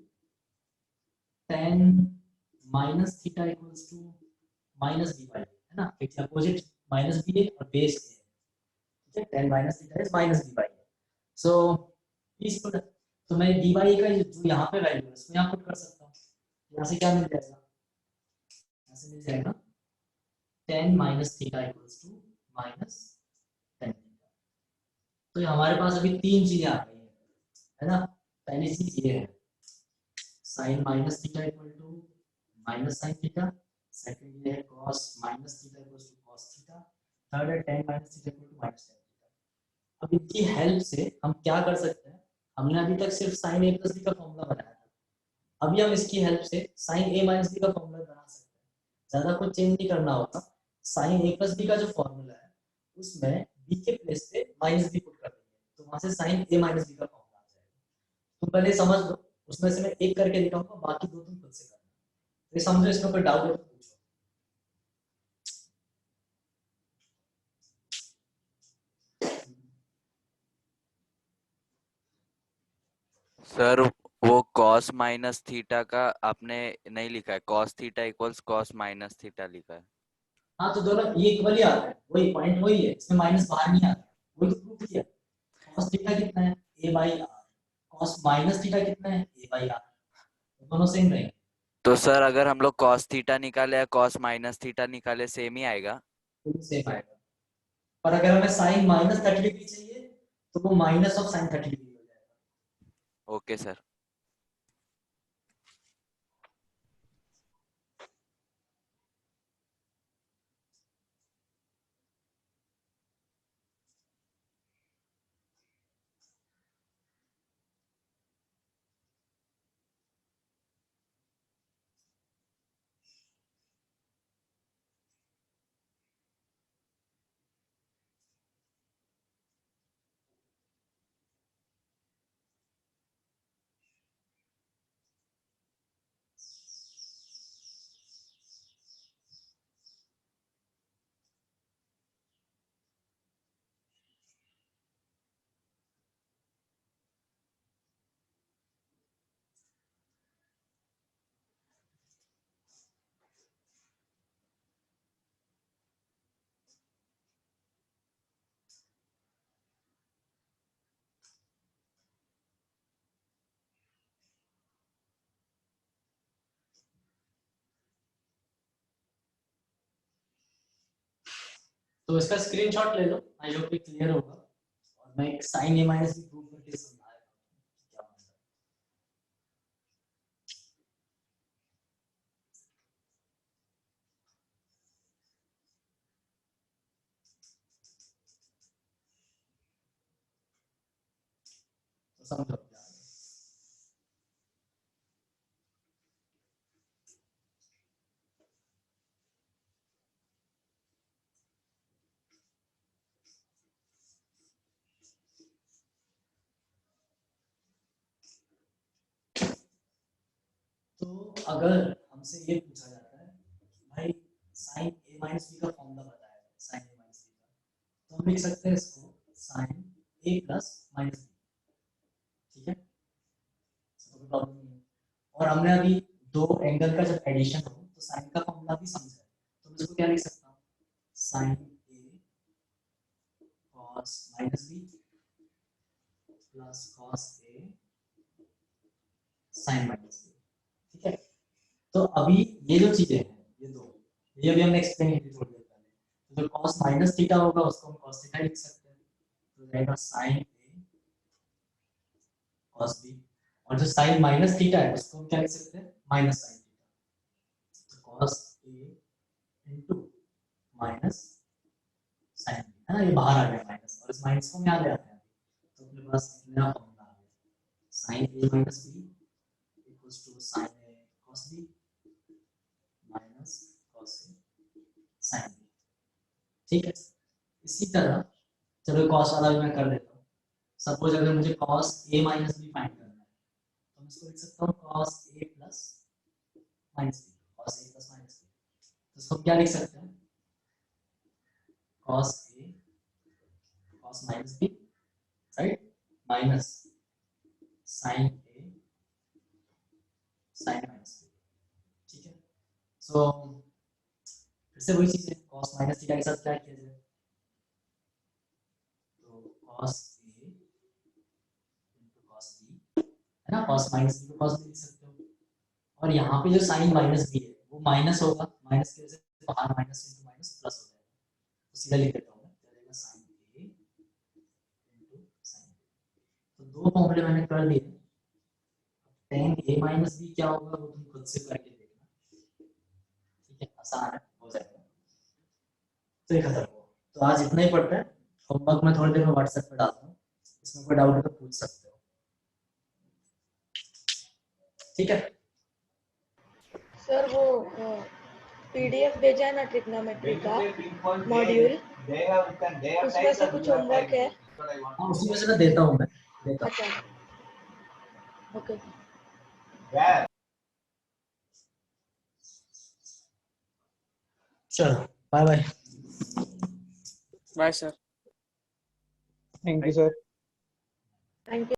tan -theta equals to -b/a, है ना, क्योंकि अपोजिट -b है और बेस a है, ठीक है। tan -थीटा इज -b/a, सो इस पर तो मैं b/a का जो यहाँ पे वैल्यू है उसको यहाँ पुट कर सकता हूँ, यहाँ से क्या मिल जाएगा, यहाँ से मिल जाएगा tan -theta equals to -tan theta. तो ये हमारे पास अभी तीन चीजें आ गई है ना। पहली चीज ये है sin -theta equal to -sin theta, second ये है cos minus theta equals to cos theta, third है tan minus theta equal to minus tan theta. अब इनकी हेल्प से हम क्या कर सकते हैं, हमने अभी तक सिर्फ sin a प्लस b का फॉर्मूला बनाया था, अभी हम इसकी हेल्प से sin a माइनस b का फॉर्मूला बना सकते हैं, ज्यादा कुछ चेंज नहीं करना होगा। sin a प्लस b का जो फॉर्मूला है उसमें b के प्लेस पे माइनस b पुट कर देंगे, तो वहां से sin a माइनस b का फॉर्मूला आ जाएगा। तुम पहले समझ लो, उसमें से मैं एक करके दिखाऊंगा, बाकी दो तुम खुद से करना। तो ये समझो, इसमें कोई डाउट है तो पूछो। सर वो cos माइनस थीटा का आपने नहीं लिखा है, cos theta equals cos minus theta लिखा है। हाँ तो दोनों ये इक्वली आ रहा है, वही पॉइंट वही है, इसमें माइनस बाहर नहीं आ रहा, वही तो प्रूफ किया। cos थीटा कितना है a by r, cos minus theta कितना है a बाई r, दोनों सेम रहेंगे। तो सर अगर हम लोग cos थीटा निकाले या cos माइनस थीटा निकाले सेम ही आएगा? सेम आएगा, पर अगर हमें sin माइनस 30 डिग्री चाहिए तो वो माइनस ऑफ sin 30 डिग्री हो जाएगा। Okay sir. तो इसका स्क्रीनशॉट ले लो, आई होप ये क्लियर होगा, और मैं एक sin a minus b prove करके समझाएगा क्या बनता है। तो समझो क्या है। तो अगर हमसे ये पूछा जाता है कि भाई sin a माइनस b का फॉर्मूला बताया है, sin a माइनस b का, तो हम लिख सकते हैं इसको sin a plus minus b, ठीक है, तो कोई प्रॉब्लम नहीं है। और हमने अभी दो एंगल का जब एडिशन हो तो sin का फॉर्मूला भी समझा है, तो मैं इसको क्या लिख सकता हूँ, sin a cos minus b plus cos a sin minus b, ठीक है। तो अभी ये जो चीजें हैं, ये दो, ये अभी हमने एक्सप्लेन की थी थोड़ी देर पहले, तो जो cos माइनस थीटा होगा उसको हम cos थीटा लिख सकते हैं, तो रहेगा sin a cos b, और जो sin माइनस थीटा है उसको हम क्या लिख सकते हैं, माइनस sin थीटा, तो cos a into minus sin b, है ना, ये बाहर आ गया माइनस, और इस माइनस को हम यहाँ ले आते हैं, तो अपने पास नया फॉर्मूला आ गया, sin a minus b equals to sin a cos b minus cos a sin b, ठीक है। इसी तरह चलो cos वाला भी मैं कर देता हूँ। सपोज अगर मुझे cos a minus b find करना है तो मैं इसको लिख सकता हूँ cos a plus minus b, cos a plus minus b, तो इसको क्या लिख सकते हैं, cos a cos minus b, right, minus sin a sin minus b, ठीक है। सो फिर से वही चीज है, cos माइनस थीटा के साथ क्या किया जाए, तो cos a into cos b, है ना, cos माइनस b को cos b लिख सकते हो, और यहाँ पे जो sin माइनस b है वो माइनस होगा, माइनस की वजह से बाहर माइनस into माइनस प्लस हो जाएगा, तो सीधा लिख देता हूँ मैं, क्या रहेगा sin a into sin b, तो दो फॉर्मूले मैंने कर दिए। tan a माइनस b क्या होगा वो तुम खुद से करके देखना, ठीक है, आसान आसान है, हो जाएगा। तो ये खत्म हुआ। तो आज इतना ही पढ़ते हैं। होमवर्क में थोड़ी देर में व्हाट्सएप पे डालता हूँ, इसमें कोई डाउट है तो पूछ सकते हो। ठीक है। सर वो पीडीएफ भेजा है ना ट्रिग्नोमेट्री का मॉड्यूल, उसमें से कुछ होमवर्क है? हाँ, उसी में से मैं देता हूँ, मैं देता हूँ। अच्छा ओके। चलो bye bye. Bye sir. Thank you sir. Thank you.